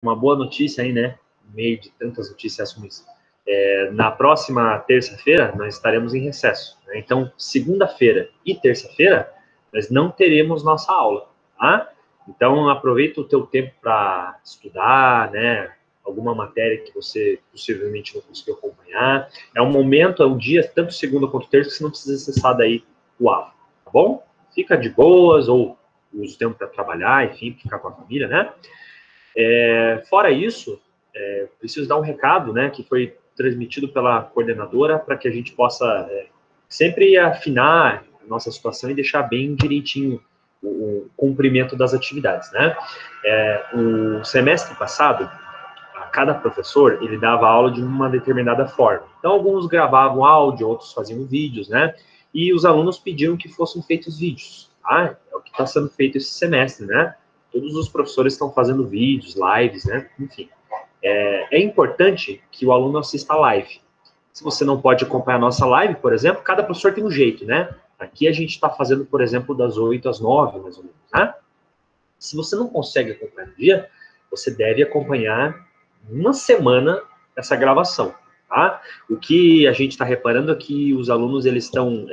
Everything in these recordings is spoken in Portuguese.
uma boa notícia aí, né? No meio de tantas notícias ruins. Na próxima terça-feira, nós estaremos em recesso. Né? Então, segunda-feira e terça-feira, nós não teremos nossa aula, tá? Então, aproveita o teu tempo para estudar, né? Alguma matéria que você possivelmente não conseguiu acompanhar. É um momento, é um dia, tanto segunda quanto terça, que você não precisa acessar daí o aula, tá bom? Fica de boas, ou usa o tempo para trabalhar, enfim, ficar com a família, né? Fora isso, preciso dar um recado, né, que foi transmitido pela coordenadora para que a gente possa sempre afinar a nossa situação e deixar bem direitinho o cumprimento das atividades, né? O semestre passado, a cada professor, ele dava aula de uma determinada forma. Então, alguns gravavam áudio, outros faziam vídeos, né? E os alunos pediam que fossem feitos vídeos, tá? É o que está sendo feito esse semestre, né? Todos os professores estão fazendo vídeos, lives, né? Enfim. É importante que o aluno assista a live. Se você não pode acompanhar a nossa live, por exemplo, cada professor tem um jeito, né? Aqui a gente está fazendo, por exemplo, das 8 às 9, mais ou menos, né? Se você não consegue acompanhar no dia, você deve acompanhar uma semana essa gravação, tá? O que a gente está reparando é que os alunos, eles estão,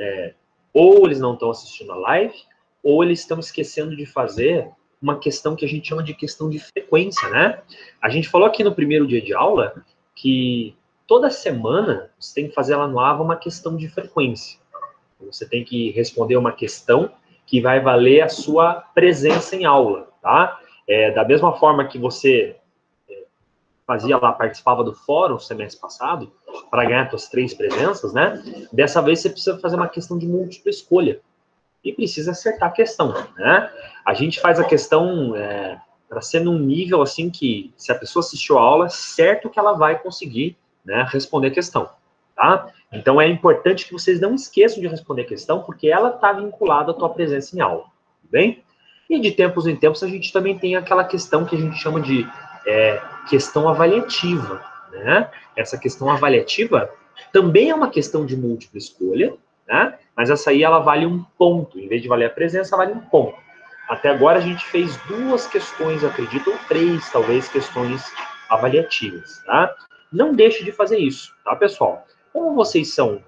ou eles não estão assistindo a live, ou eles estão esquecendo de fazer uma questão que a gente chama de questão de frequência, né? A gente falou aqui no primeiro dia de aula que toda semana você tem que fazer lá no AVA uma questão de frequência. Você tem que responder uma questão que vai valer a sua presença em aula, tá? Da mesma forma que você fazia lá, participava do fórum semestre passado, para ganhar suas 3 presenças, né? Dessa vez você precisa fazer uma questão de múltipla escolha. E precisa acertar a questão, né? A gente faz a questão para ser num nível assim que, se a pessoa assistiu a aula, certo que ela vai conseguir, né, responder a questão, tá? Então é importante que vocês não esqueçam de responder a questão, porque ela está vinculada à tua presença em aula, tudo bem? E de tempos em tempos a gente também tem aquela questão que a gente chama de questão avaliativa, né? Essa questão avaliativa também é uma questão de múltipla escolha, né? Mas essa aí ela vale um ponto, em vez de valer a presença, vale um ponto. Até agora a gente fez 2 questões, acredito, ou 3, talvez, questões avaliativas, tá? Não deixe de fazer isso, tá, pessoal? Como vocês são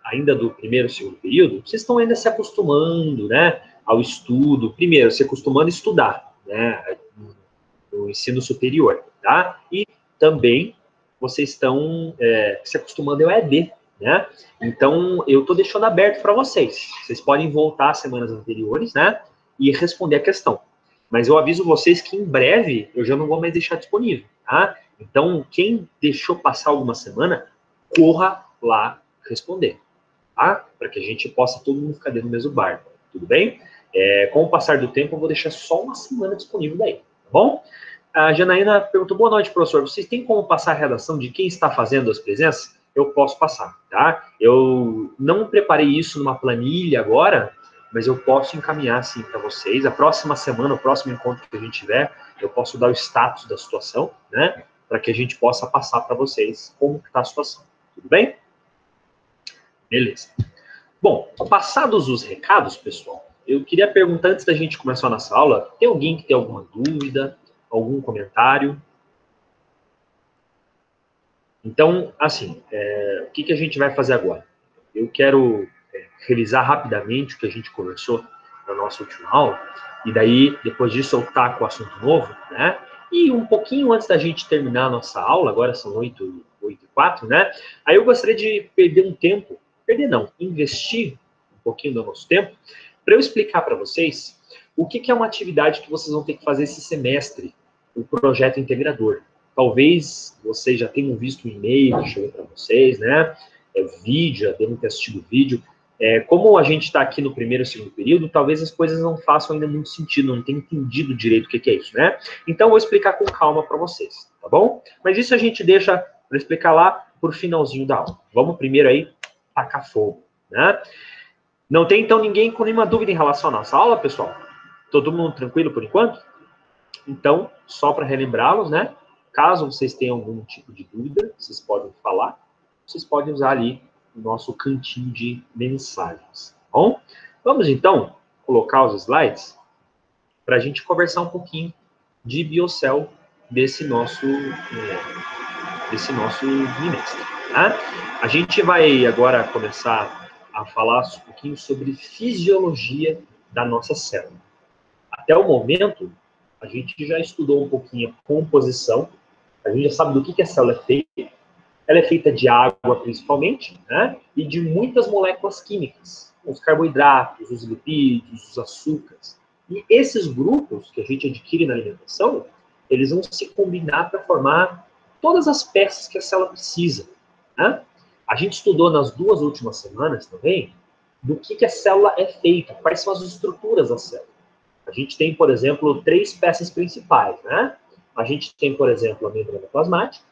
ainda do primeiro e segundo período, vocês estão ainda se acostumando, né, ao estudo. Primeiro, se acostumando a estudar, né, no ensino superior, tá? E também vocês estão se acostumando ao EAD, né? Então, eu estou deixando aberto para vocês. Vocês podem voltar às semanas anteriores, né? E responder a questão. Mas eu aviso vocês que em breve eu já não vou mais deixar disponível, tá? Então, quem deixou passar alguma semana, corra lá responder, tá? Para que a gente possa todo mundo ficar dentro do mesmo barco, tudo bem? Com o passar do tempo, eu vou deixar só uma semana disponível daí, tá bom? A Janaína perguntou, boa noite, professor, vocês têm como passar a redação de quem está fazendo as presenças? Eu posso passar, tá? Eu não preparei isso numa planilha agora, mas eu posso encaminhar, sim, para vocês. A próxima semana, o próximo encontro que a gente tiver, eu posso dar o status da situação, né? Para que a gente possa passar para vocês como está a situação. Tudo bem? Beleza. Bom, passados os recados, pessoal, eu queria perguntar, antes da gente começar a nossa aula, tem alguém que tem alguma dúvida, algum comentário? Então, assim, o que a gente vai fazer agora? Eu quero revisar rapidamente o que a gente conversou na nossa última aula, e daí, depois disso, eu taco o assunto novo, né? E um pouquinho antes da gente terminar a nossa aula, agora são 8h04, né? Aí eu gostaria de perder um tempo, perder não, investir um pouquinho do nosso tempo, para eu explicar para vocês o que é uma atividade que vocês vão ter que fazer esse semestre, o projeto integrador. Talvez vocês já tenham visto o e-mail que chegou para vocês, né? Vídeo, já devem ter assistido o vídeo. Como a gente está aqui no primeiro e segundo período, talvez as coisas não façam ainda muito sentido, não tenha entendido direito o que é isso, né? Então, eu vou explicar com calma para vocês, tá bom? Mas isso a gente deixa para explicar lá por finalzinho da aula. Vamos primeiro aí tacar fogo, né? Não tem, então, ninguém com nenhuma dúvida em relação à nossa aula, pessoal? Todo mundo tranquilo por enquanto? Então, só para relembrá-los, né? Caso vocês tenham algum tipo de dúvida, vocês podem falar, vocês podem usar ali o nosso cantinho de mensagens, tá bom? Vamos, então, colocar os slides para a gente conversar um pouquinho de biocell desse nosso bimestre. Tá? A gente vai agora começar a falar um pouquinho sobre fisiologia da nossa célula. Até o momento, a gente já estudou um pouquinho a composição, a gente já sabe do que a célula é feita. Ela é feita de água, principalmente, né? E de muitas moléculas químicas, os carboidratos, os lipídios, os açúcares. E esses grupos que a gente adquire na alimentação, eles vão se combinar para formar todas as peças que a célula precisa. Né? A gente estudou nas 2 últimas semanas também do que a célula é feita, quais são as estruturas da célula. A gente tem, por exemplo, 3 peças principais. Né? A gente tem, por exemplo, a membrana plasmática,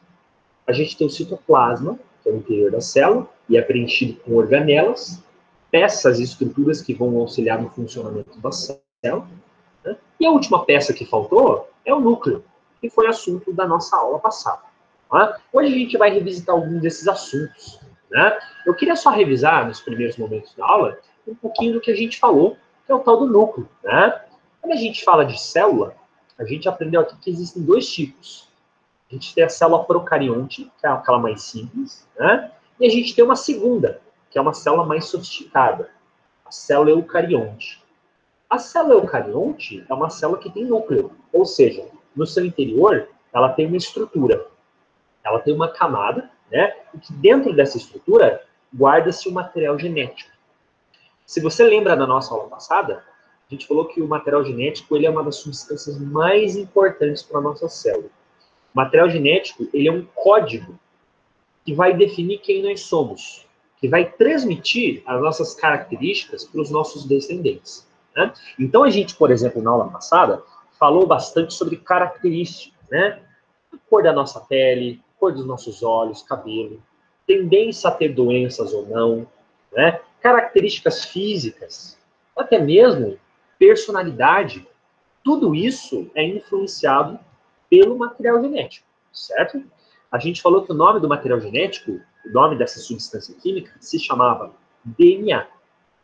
a gente tem o citoplasma, que é o interior da célula, e é preenchido com organelas, peças e estruturas que vão auxiliar no funcionamento da célula. Né? E a última peça que faltou é o núcleo, que foi assunto da nossa aula passada. Tá? Hoje a gente vai revisitar alguns desses assuntos. Né? Eu queria só revisar, nos primeiros momentos da aula, um pouquinho do que a gente falou, que é o tal do núcleo. Né? Quando a gente fala de célula, a gente aprendeu aqui que existem 2 tipos. A gente tem a célula procarionte, que é aquela mais simples, né? E a gente tem uma segunda, que é uma célula mais sofisticada, a célula eucarionte. A célula eucarionte é uma célula que tem núcleo, ou seja, no seu interior, ela tem uma estrutura, ela tem uma camada, né? E que dentro dessa estrutura guarda-se o material genético. Se você lembra da nossa aula passada, a gente falou que o material genético ele é uma das substâncias mais importantes para a nossa célula. O material genético, ele é um código que vai definir quem nós somos, que vai transmitir as nossas características para os nossos descendentes. Né? Então, a gente, por exemplo, na aula passada, falou bastante sobre características, né? A cor da nossa pele, cor dos nossos olhos, cabelo, tendência a ter doenças ou não, né? Características físicas, até mesmo personalidade. Tudo isso é influenciado pelo material genético, certo? A gente falou que o nome do material genético, o nome dessa substância química, se chamava DNA.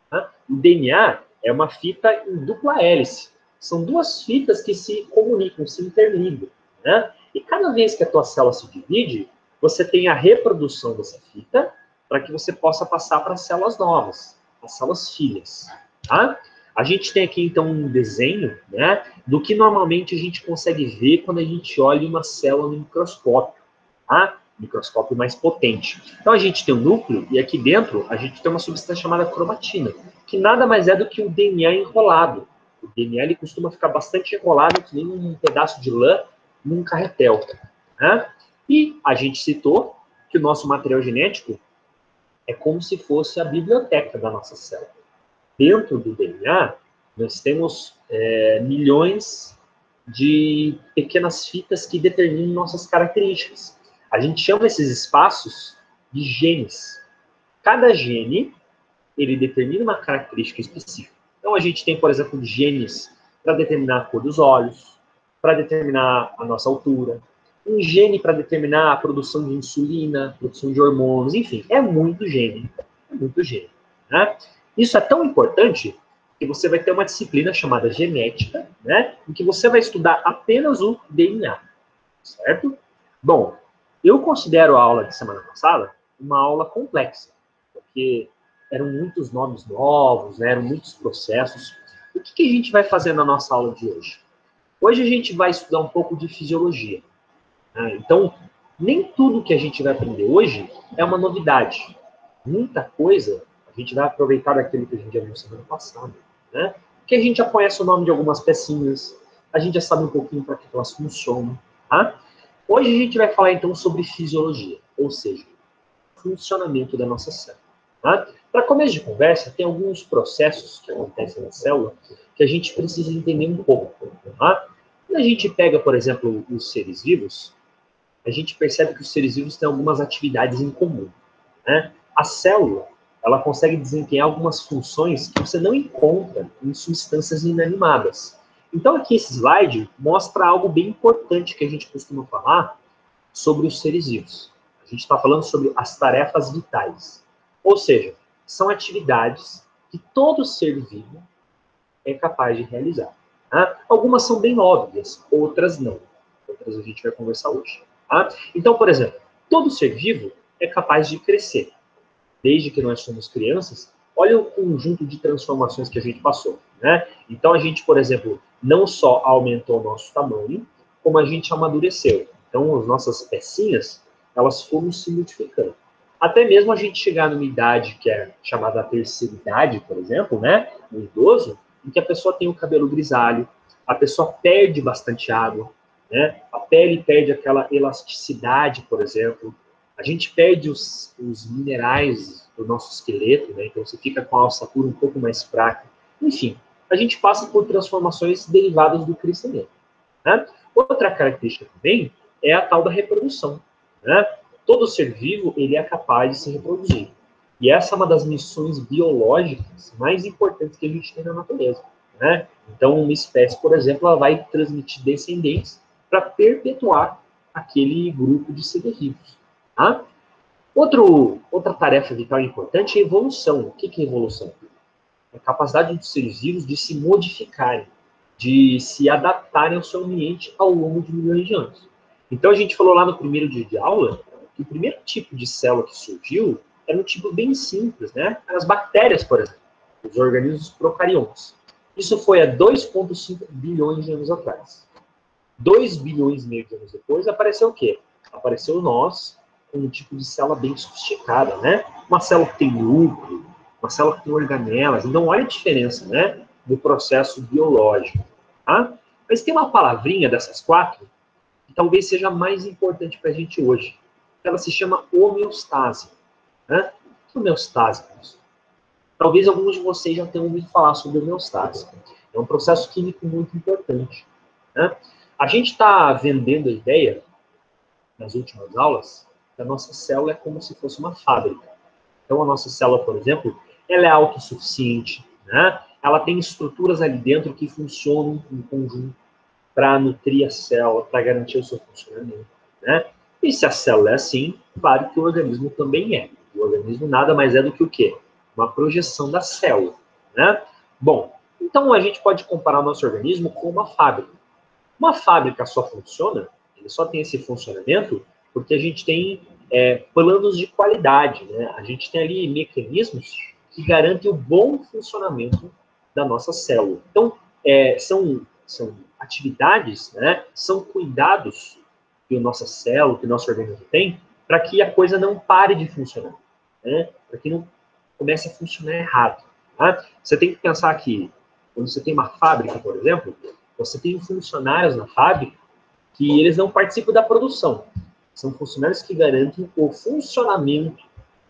Tá? O DNA é uma fita em dupla hélice. São 2 fitas que se comunicam, se interligam. Né? E cada vez que a tua célula se divide, você tem a reprodução dessa fita para que você possa passar para células novas, as células filhas. Tá? A gente tem aqui, então, um desenho, né, do que normalmente a gente consegue ver quando a gente olha uma célula no microscópio, tá? Microscópio mais potente. Então, a gente tem um núcleo e aqui dentro a gente tem uma substância chamada cromatina, que nada mais é do que o DNA enrolado. O DNA ele costuma ficar bastante enrolado, que nem um pedaço de lã num carretel. Né? E a gente citou que o nosso material genético é como se fosse a biblioteca da nossa célula. Dentro do DNA, nós temos milhões de pequenas fitas que determinam nossas características. A gente chama esses espaços de genes. Cada gene, ele determina uma característica específica. Então, a gente tem, por exemplo, genes para determinar a cor dos olhos, para determinar a nossa altura, um gene para determinar a produção de insulina, produção de hormônios, enfim, é muito gene. É muito gene. Né? Isso é tão importante que você vai ter uma disciplina chamada genética, né, em que você vai estudar apenas o DNA, certo? Bom, eu considero a aula de semana passada uma aula complexa, porque eram muitos nomes novos, né, eram muitos processos. O que a gente vai fazer na nossa aula de hoje? Hoje a gente vai estudar um pouco de fisiologia. Né? Então, nem tudo que a gente vai aprender hoje é uma novidade. Muita coisa a gente vai aproveitar daquilo que a gente já viu semana passada, né? Porque a gente já conhece o nome de algumas pecinhas, a gente já sabe um pouquinho para que elas funcionam, tá? Hoje a gente vai falar então sobre fisiologia, ou seja, funcionamento da nossa célula. Tá? Para começo de conversa, tem alguns processos que acontecem na célula que a gente precisa entender um pouco. Tá? Quando a gente pega, por exemplo, os seres vivos, a gente percebe que os seres vivos têm algumas atividades em comum. Né? A célula, ela consegue desempenhar algumas funções que você não encontra em substâncias inanimadas. Então, aqui esse slide mostra algo bem importante que a gente costuma falar sobre os seres vivos. A gente está falando sobre as tarefas vitais. Ou seja, são atividades que todo ser vivo é capaz de realizar. Tá? Algumas são bem óbvias, outras não. Outras a gente vai conversar hoje. Tá? Então, por exemplo, todo ser vivo é capaz de crescer. Desde que nós somos crianças, olha o conjunto de transformações que a gente passou. Né? Então, a gente, por exemplo, não só aumentou o nosso tamanho, como a gente amadureceu. Então, as nossas pecinhas, elas foram se multiplicando. Até mesmo a gente chegar numa idade que é chamada terceira idade, por exemplo, né? No idoso, em que a pessoa tem o cabelo grisalho, a pessoa perde bastante água, né? A pele perde aquela elasticidade, por exemplo. A gente perde os minerais do nosso esqueleto, né? Então você fica com a ossatura um pouco mais fraca. Enfim, a gente passa por transformações derivadas do crescimento. Né? Outra característica também é a tal da reprodução. Né? Todo ser vivo ele é capaz de se reproduzir. E essa é uma das missões biológicas mais importantes que a gente tem na natureza. Né? Então, uma espécie, por exemplo, ela vai transmitir descendentes para perpetuar aquele grupo de seres vivos. Tá? Outra tarefa vital importante é a evolução. O que é evolução? A capacidade dos seres vivos de se modificarem, de se adaptarem ao seu ambiente ao longo de milhões de anos. Então, a gente falou lá no primeiro dia de aula que o primeiro tipo de célula que surgiu era um tipo bem simples, né? As bactérias, por exemplo, os organismos procariontes. Isso foi há 2,5 bilhões de anos atrás. 2 bilhões e meio de anos depois, apareceu o quê? Apareceu nós, com um tipo de célula bem sofisticada, né? Uma célula que tem núcleo, uma célula que tem organelas. Então, olha a diferença, né? Do processo biológico. Tá? Mas tem uma palavrinha dessas quatro que talvez seja mais importante para a gente hoje. Ela se chama homeostase. Né? O que é homeostase? Talvez alguns de vocês já tenham ouvido falar sobre homeostase. É um processo químico muito importante. Né? A gente está vendendo a ideia, nas últimas aulas, que a nossa célula é como se fosse uma fábrica. Então, a nossa célula, por exemplo, ela é autossuficiente, né? Ela tem estruturas ali dentro que funcionam em conjunto para nutrir a célula, para garantir o seu funcionamento, né? E se a célula é assim, claro que o organismo também é. O organismo nada mais é do que o quê? Uma projeção da célula, né? Bom, então a gente pode comparar o nosso organismo com uma fábrica. Uma fábrica só funciona, ele só tem esse funcionamento, porque a gente tem planos de qualidade, né? A gente tem ali mecanismos que garantem o bom funcionamento da nossa célula. Então, são atividades, né? São cuidados que a nossa célula, que o nosso organismo tem, para que a coisa não pare de funcionar, né? Para que não comece a funcionar errado. Tá? Você tem que pensar que, quando você tem uma fábrica, por exemplo, você tem funcionários na fábrica que eles não participam da produção. São funcionários que garantem o funcionamento,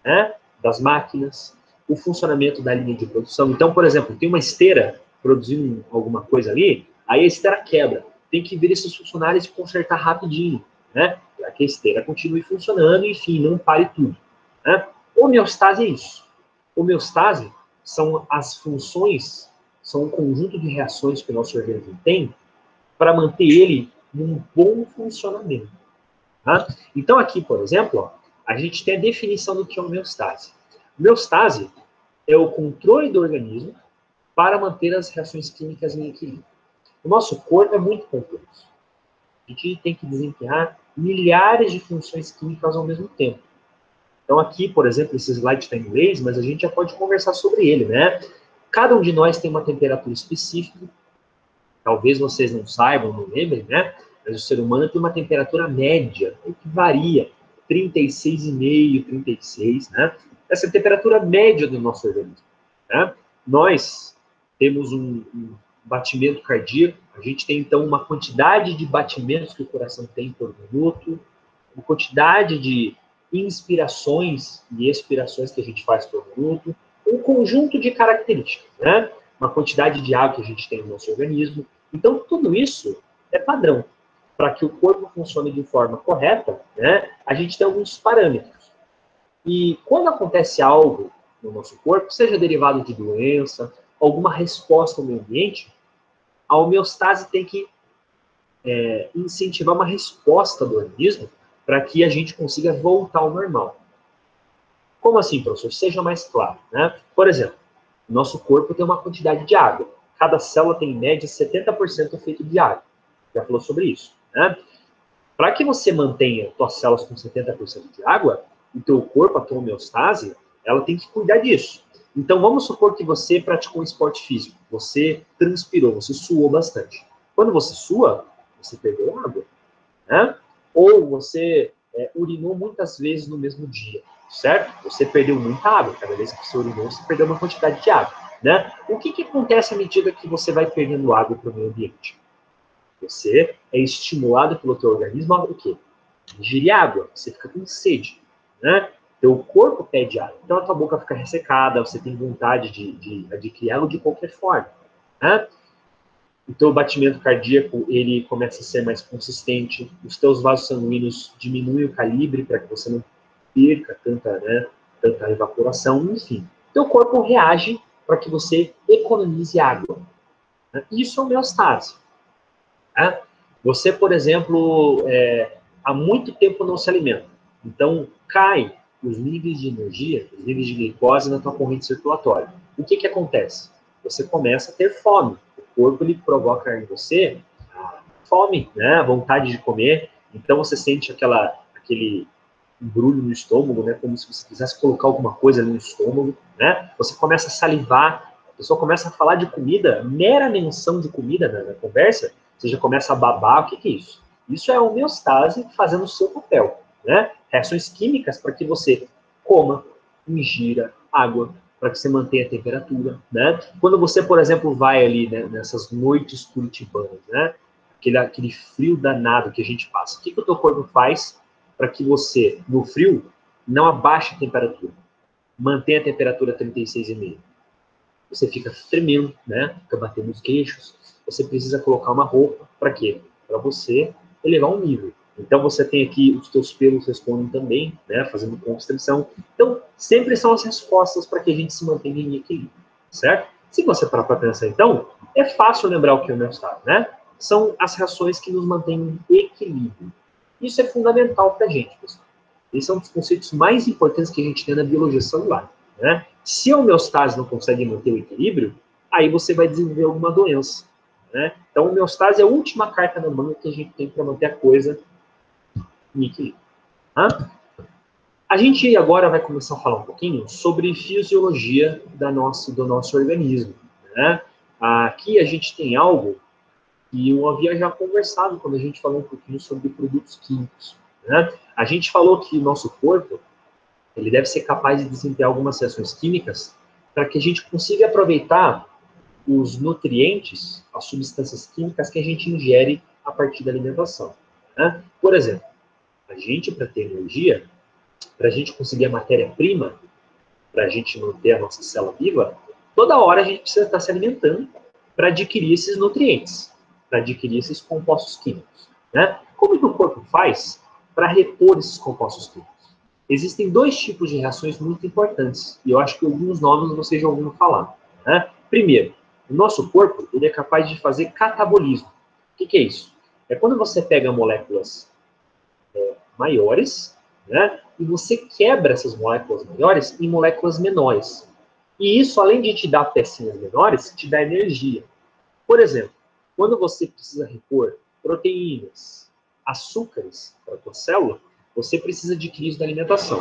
né, das máquinas, o funcionamento da linha de produção. Então, por exemplo, tem uma esteira produzindo alguma coisa ali, aí a esteira quebra. Tem que vir esses funcionários e consertar rapidinho, né, para que a esteira continue funcionando e, enfim, não pare tudo. Né? Homeostase é isso. Homeostase são as funções, são um conjunto de reações que o nosso organismo tem para manter ele num bom funcionamento. Tá? Então, aqui, por exemplo, ó, a gente tem a definição do que é homeostase. Homeostase é o controle do organismo para manter as reações químicas em equilíbrio. O nosso corpo é muito complexo. A gente tem que desempenhar milhares de funções químicas ao mesmo tempo. Então, aqui, por exemplo, esse slide está em inglês, mas a gente já pode conversar sobre ele, né? Cada um de nós tem uma temperatura específica. Talvez vocês não saibam, não lembrem, né? Mas o ser humano tem uma temperatura média, que varia, 36,5, 36, né? Essa é a temperatura média do nosso organismo. Né? Nós temos um batimento cardíaco, a gente tem, então, uma quantidade de batimentos que o coração tem por minuto, uma quantidade de inspirações e expirações que a gente faz por minuto, um conjunto de características, né? Uma quantidade de água que a gente tem no nosso organismo. Então, tudo isso é padrão. Para que o corpo funcione de forma correta, né, a gente tem alguns parâmetros. E quando acontece algo no nosso corpo, seja derivado de doença, alguma resposta ao meio ambiente, a homeostase tem que incentivar uma resposta do organismo para que a gente consiga voltar ao normal. Como assim, professor? Seja mais claro. Né? Por exemplo, o nosso corpo tem uma quantidade de água. cada célula tem, em média, 70% feito de água. Já falou sobre isso, né? Para que você mantenha suas células com 70% de água, o teu corpo, a tua homeostase, ela tem que cuidar disso. Então, vamos supor que você praticou um esporte físico, você transpirou, você suou bastante. Quando você sua, você perdeu água, né? Ou você urinou muitas vezes no mesmo dia, certo? Você perdeu muita água. Cada vez que você urinou, você perdeu uma quantidade de água, né? O que acontece à medida que você vai perdendo água para o meio ambiente? Você é estimulado pelo teu organismo a o quê? Ingerir água. Você fica com sede, né? Teu corpo pede água. Então a tua boca fica ressecada, você tem vontade de adquirir água de qualquer forma, né? O teu batimento cardíaco, ele começa a ser mais consistente, os teus vasos sanguíneos diminuem o calibre para que você não perca tanta, né, tanta evaporação, enfim. Teu corpo reage para que você economize água, né? Isso é homeostase. Né? Você, por exemplo, há muito tempo não se alimenta, então cai os níveis de energia, os níveis de glicose na tua corrente circulatória. O que acontece? Você começa a ter fome. O corpo ele provoca em você fome, né? A vontade de comer. Então você sente aquele embrulho no estômago, né? Como se você quisesse colocar alguma coisa ali no estômago, né? Você começa a salivar, a pessoa começa a falar de comida, mera menção de comida na conversa, você já começa a babar. O que é isso? Isso é a homeostase fazendo o seu papel, né? Reações químicas para que você coma, ingira água, para que você mantenha a temperatura, né? Quando você, por exemplo, vai ali, né, nessas noites curitibanas, né? Aquele frio danado que a gente passa. O que o teu corpo faz para que você, no frio, não abaixe a temperatura? Mantenha a temperatura 36,5. Você fica tremendo, né? Fica batendo os queixos. Você precisa colocar uma roupa. Para quê? Para você elevar um nível. Então, você tem aqui, os teus pelos respondem também, né? Fazendo constrição. Então, sempre são as respostas para que a gente se mantenha em equilíbrio, certo? Se você parar para pensar, então, é fácil lembrar o que é o homeostase, né? São as reações que nos mantêm em equilíbrio. Isso é fundamental para a gente, pessoal. Esse é um dos conceitos mais importantes que a gente tem na biologia celular, né? Se a homeostase não consegue manter o equilíbrio, aí você vai desenvolver alguma doença, né? Então, a homeostase é a última carta na manga que a gente tem para manter a coisa em equilíbrio. Tá? A gente agora vai começar a falar um pouquinho sobre fisiologia do nosso organismo, né? Aqui a gente tem algo que eu havia já conversado quando a gente falou um pouquinho sobre produtos químicos, né? A gente falou que o nosso corpo ele deve ser capaz de desempenhar algumas reações químicas para que a gente consiga aproveitar os nutrientes, as substâncias químicas que a gente ingere a partir da alimentação, né? Por exemplo, a gente, para ter energia, para a gente conseguir a matéria-prima, para a gente manter a nossa célula viva, toda hora a gente precisa estar se alimentando para adquirir esses nutrientes, para adquirir esses compostos químicos, né? Como que o corpo faz para repor esses compostos químicos? Existem dois tipos de reações muito importantes, e eu acho que alguns nomes vocês já ouviram falar, né? Primeiro, o nosso corpo ele é capaz de fazer catabolismo. O que é isso? É quando você pega moléculas maiores, né? E você quebra essas moléculas maiores em moléculas menores. E isso, além de te dar pecinhas menores, te dá energia. Por exemplo, quando você precisa repor proteínas, açúcares para a tua célula, você precisa adquirir isso da alimentação,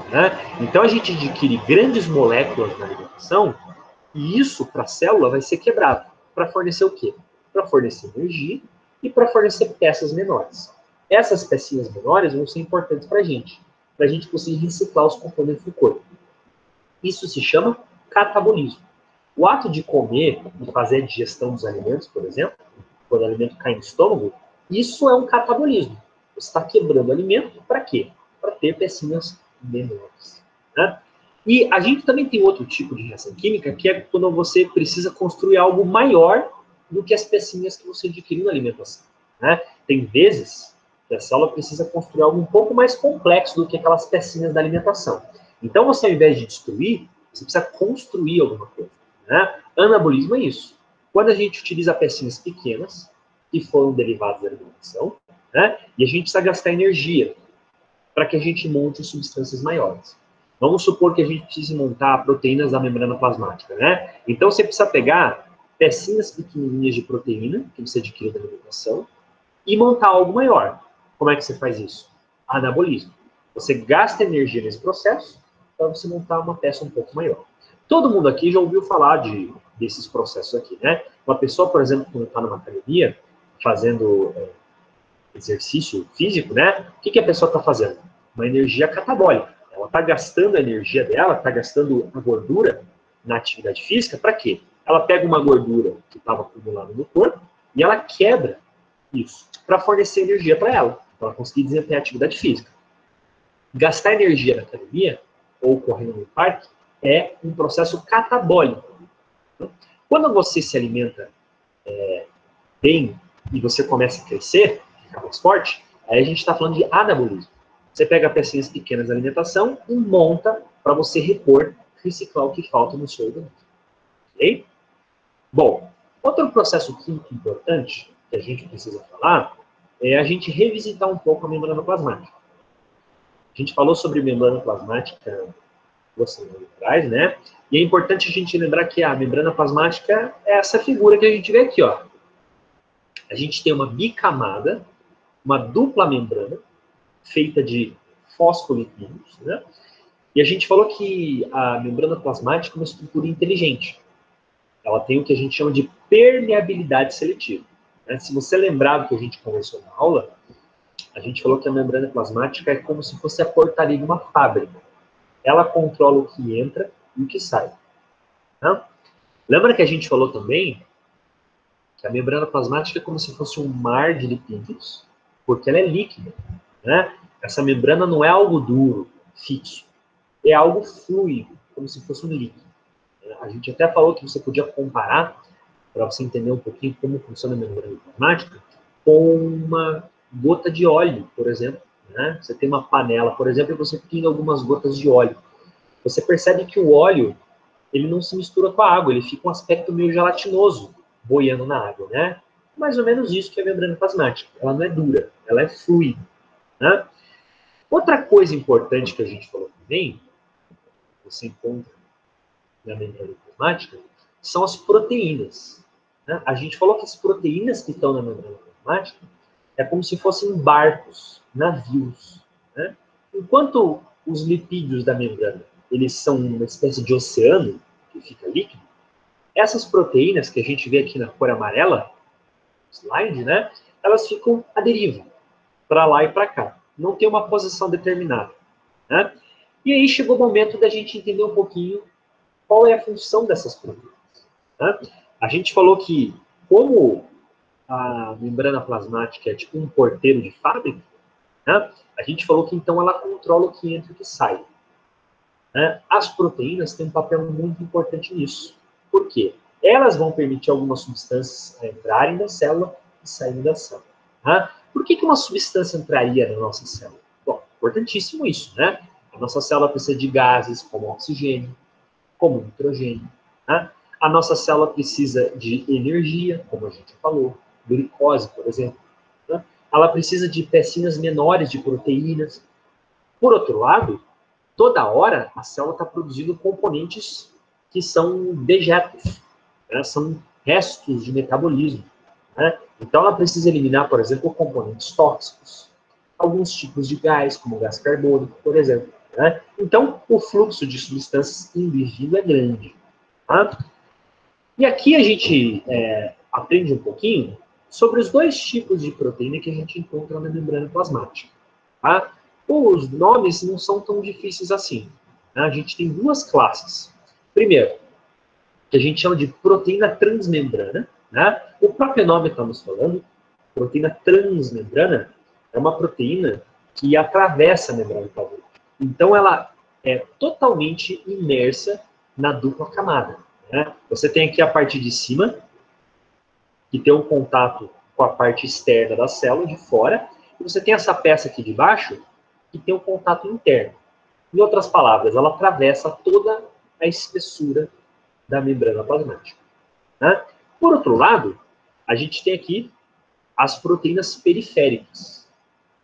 né? Então a gente adquire grandes moléculas na alimentação e isso para a célula vai ser quebrado para fornecer o quê? Para fornecer energia e para fornecer peças menores. Essas pecinhas menores vão ser importantes para a gente conseguir reciclar os componentes do corpo. Isso se chama catabolismo. O ato de comer e fazer a digestão dos alimentos, por exemplo, quando o alimento cai no estômago, isso é um catabolismo. Você está quebrando o alimento para quê? Para ter pecinhas menores, né? E a gente também tem outro tipo de reação química, que é quando você precisa construir algo maior do que as pecinhas que você adquiriu na alimentação, né? Tem vezes que a célula precisa construir algo um pouco mais complexo do que aquelas pecinhas da alimentação. Então, você, ao invés de destruir, você precisa construir alguma coisa, né? Anabolismo é isso. Quando a gente utiliza pecinhas pequenas, que foram derivadas da alimentação, né? E a gente precisa gastar energia para que a gente monte substâncias maiores. Vamos supor que a gente precise montar proteínas da membrana plasmática, né? Então, você precisa pegar pecinhas pequenininhas de proteína, que você adquire da alimentação, e montar algo maior. Como é que você faz isso? Anabolismo. Você gasta energia nesse processo para você montar uma peça um pouco maior. Todo mundo aqui já ouviu falar desses processos aqui, né? Uma pessoa, por exemplo, quando está numa academia, fazendo exercício físico, né? O que a pessoa está fazendo? Uma energia catabólica. Ela está gastando a energia dela, está gastando a gordura na atividade física, para quê? Ela pega uma gordura que estava acumulada no corpo e ela quebra isso para fornecer energia para ela conseguir desempenhar atividade física. Gastar energia na academia ou correndo no parque é um processo catabólico. Quando você se alimenta bem e você começa a crescer, ficar mais forte, aí a gente está falando de anabolismo. Você pega pecinhas pequenas da alimentação e monta para você repor, reciclar o que falta no seu organismo. Ok? Bom, outro processo químico importante que a gente precisa falar é a gente revisitar um pouco a membrana plasmática. A gente falou sobre membrana plasmática 2 semanas atrás, né? E é importante a gente lembrar que a membrana plasmática é essa figura que a gente vê aqui, ó. A gente tem uma bicamada, uma dupla membrana, feita de fosfolipídios, né? E a gente falou que a membrana plasmática é uma estrutura inteligente. Ela tem o que a gente chama de permeabilidade seletiva. Né? Se você lembrar do que a gente conversou na aula, a gente falou que a membrana plasmática é como se fosse a portaria de uma fábrica. Ela controla o que entra e o que sai. Né? Lembra que a gente falou também que a membrana plasmática é como se fosse um mar de lipídios, porque ela é líquida. Né? Essa membrana não é algo duro, fixo. É algo fluido, como se fosse um líquido. A gente até falou que você podia comparar, para você entender um pouquinho como funciona a membrana plasmática, com uma gota de óleo, por exemplo. Né? Você tem uma panela, por exemplo, e você pinga algumas gotas de óleo. Você percebe que o óleo ele não se mistura com a água, ele fica um aspecto meio gelatinoso, boiando na água. Né? Mais ou menos isso que é a membrana plasmática. Ela não é dura, ela é fluida. Né? Outra coisa importante que a gente falou também, você encontra na membrana plasmática, são as proteínas. Né? A gente falou que as proteínas que estão na membrana plasmática é como se fossem barcos, navios. Né? Enquanto os lipídios da membrana eles são uma espécie de oceano que fica líquido, essas proteínas que a gente vê aqui na cor amarela, slide, né? Elas ficam à deriva, para lá e para cá. Não tem uma posição determinada. Né? E aí chegou o momento da gente entender um pouquinho qual é a função dessas proteínas. Né? A gente falou que, como a membrana plasmática é tipo um porteiro de fábrica, né? A gente falou que então ela controla o que entra e o que sai. Né? As proteínas têm um papel muito importante nisso. Por quê? Elas vão permitir algumas substâncias entrarem na célula e saírem da célula. Né? Por que uma substância entraria na nossa célula? Bom, importantíssimo isso, né? A nossa célula precisa de gases como oxigênio, como nitrogênio. Né? A nossa célula precisa de energia, como a gente falou, glicose, por exemplo. Né? Ela precisa de pecinhas menores de proteínas. Por outro lado, toda hora a célula está produzindo componentes que são dejetos, né? São restos de metabolismo. Né? Então ela precisa eliminar, por exemplo, componentes tóxicos, alguns tipos de gás, como o gás carbônico, por exemplo. Né? Então o fluxo de substâncias indo e vindo é grande. Tá? E aqui a gente aprende um pouquinho sobre os dois tipos de proteína que a gente encontra na membrana plasmática. Tá? Os nomes não são tão difíceis assim. Né? A gente tem duas classes. Primeiro, que a gente chama de proteína transmembrana. Né? O próprio nome está nos falando. Proteína transmembrana é uma proteína que atravessa a membrana plasmática. Então, ela é totalmente imersa na dupla camada. Né? Você tem aqui a parte de cima, que tem um contato com a parte externa da célula, de fora, e você tem essa peça aqui de baixo, que tem um contato interno. Em outras palavras, ela atravessa toda a espessura da membrana plasmática. Né? Por outro lado, a gente tem aqui as proteínas periféricas.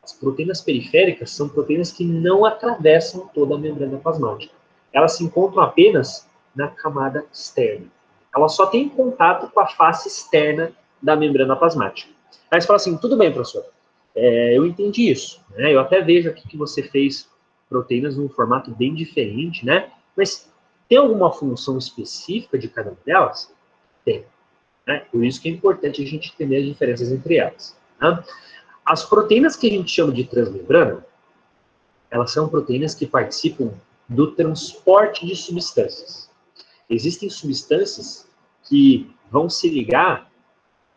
As proteínas periféricas são proteínas que não atravessam toda a membrana plasmática. Elas se encontram apenas na camada externa. ela só tem contato com a face externa da membrana plasmática. Aí você fala assim, tudo bem, professor, eu entendi isso, né? Eu até vejo aqui que você fez proteínas num formato bem diferente, né? Mas tem alguma função específica de cada uma delas? Tem, né? Por isso que é importante a gente entender as diferenças entre elas. Tá? As proteínas que a gente chama de transmembrana, elas são proteínas que participam do transporte de substâncias. Existem substâncias que vão se ligar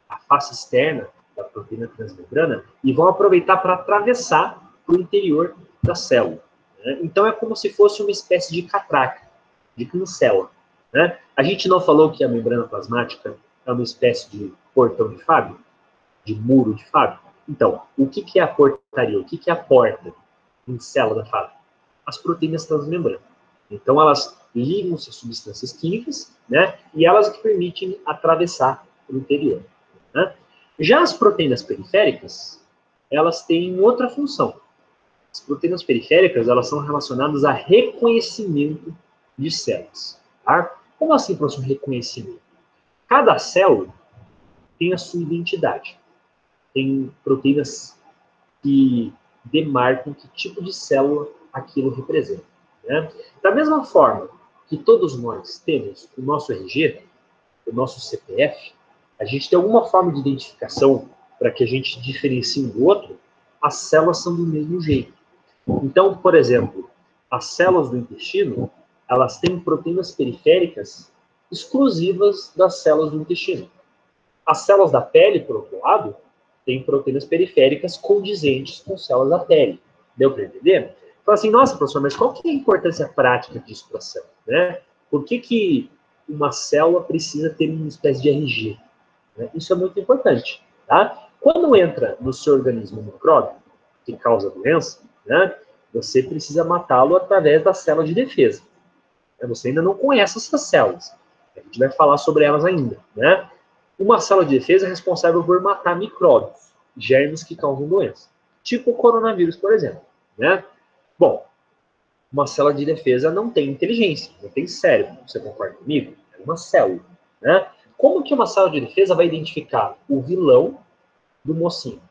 à face externa da proteína transmembrana e vão aproveitar para atravessar para o interior da célula. Né? Então é como se fosse uma espécie de catraca, de cancela. Né? A gente não falou que a membrana plasmática é uma espécie de portão de Fábio? De muro de Fábio? Então, o que é a portaria? O que é a porta em célula da Fábio? As proteínas transmembrana. Então, elas ligam-se a substâncias químicas, né? E elas que permitem atravessar o interior. Né? Já as proteínas periféricas, elas têm outra função. As proteínas periféricas, elas são relacionadas a reconhecimento de células. Tá? Como assim, professor, reconhecimento? Cada célula tem a sua identidade. Tem proteínas que demarcam que tipo de célula aquilo representa. Né? Da mesma forma que todos nós temos o nosso RG, o nosso CPF, a gente tem alguma forma de identificação para que a gente diferencie um do outro, as células são do mesmo jeito. Então, por exemplo, as células do intestino, elas têm proteínas periféricas exclusivas das células do intestino. As células da pele, por outro lado, têm proteínas periféricas condizentes com células da pele. Deu para entender? Fala assim, nossa, professor, mas qual que é a importância prática disso para a célula? Né? Por que uma célula precisa ter uma espécie de RG? Né? Isso é muito importante. Tá? Quando entra no seu organismo um micróbio que causa doença, né, você precisa matá-lo através da célula de defesa. Você ainda não conhece essas células. A gente vai falar sobre elas ainda. Né? Uma célula de defesa é responsável por matar micróbios, germes que causam doença. Tipo o coronavírus, por exemplo. Né? Bom, uma célula de defesa não tem inteligência, não tem cérebro. Você concorda comigo? É uma célula. Né? Como que uma célula de defesa vai identificar o vilão do mocinho?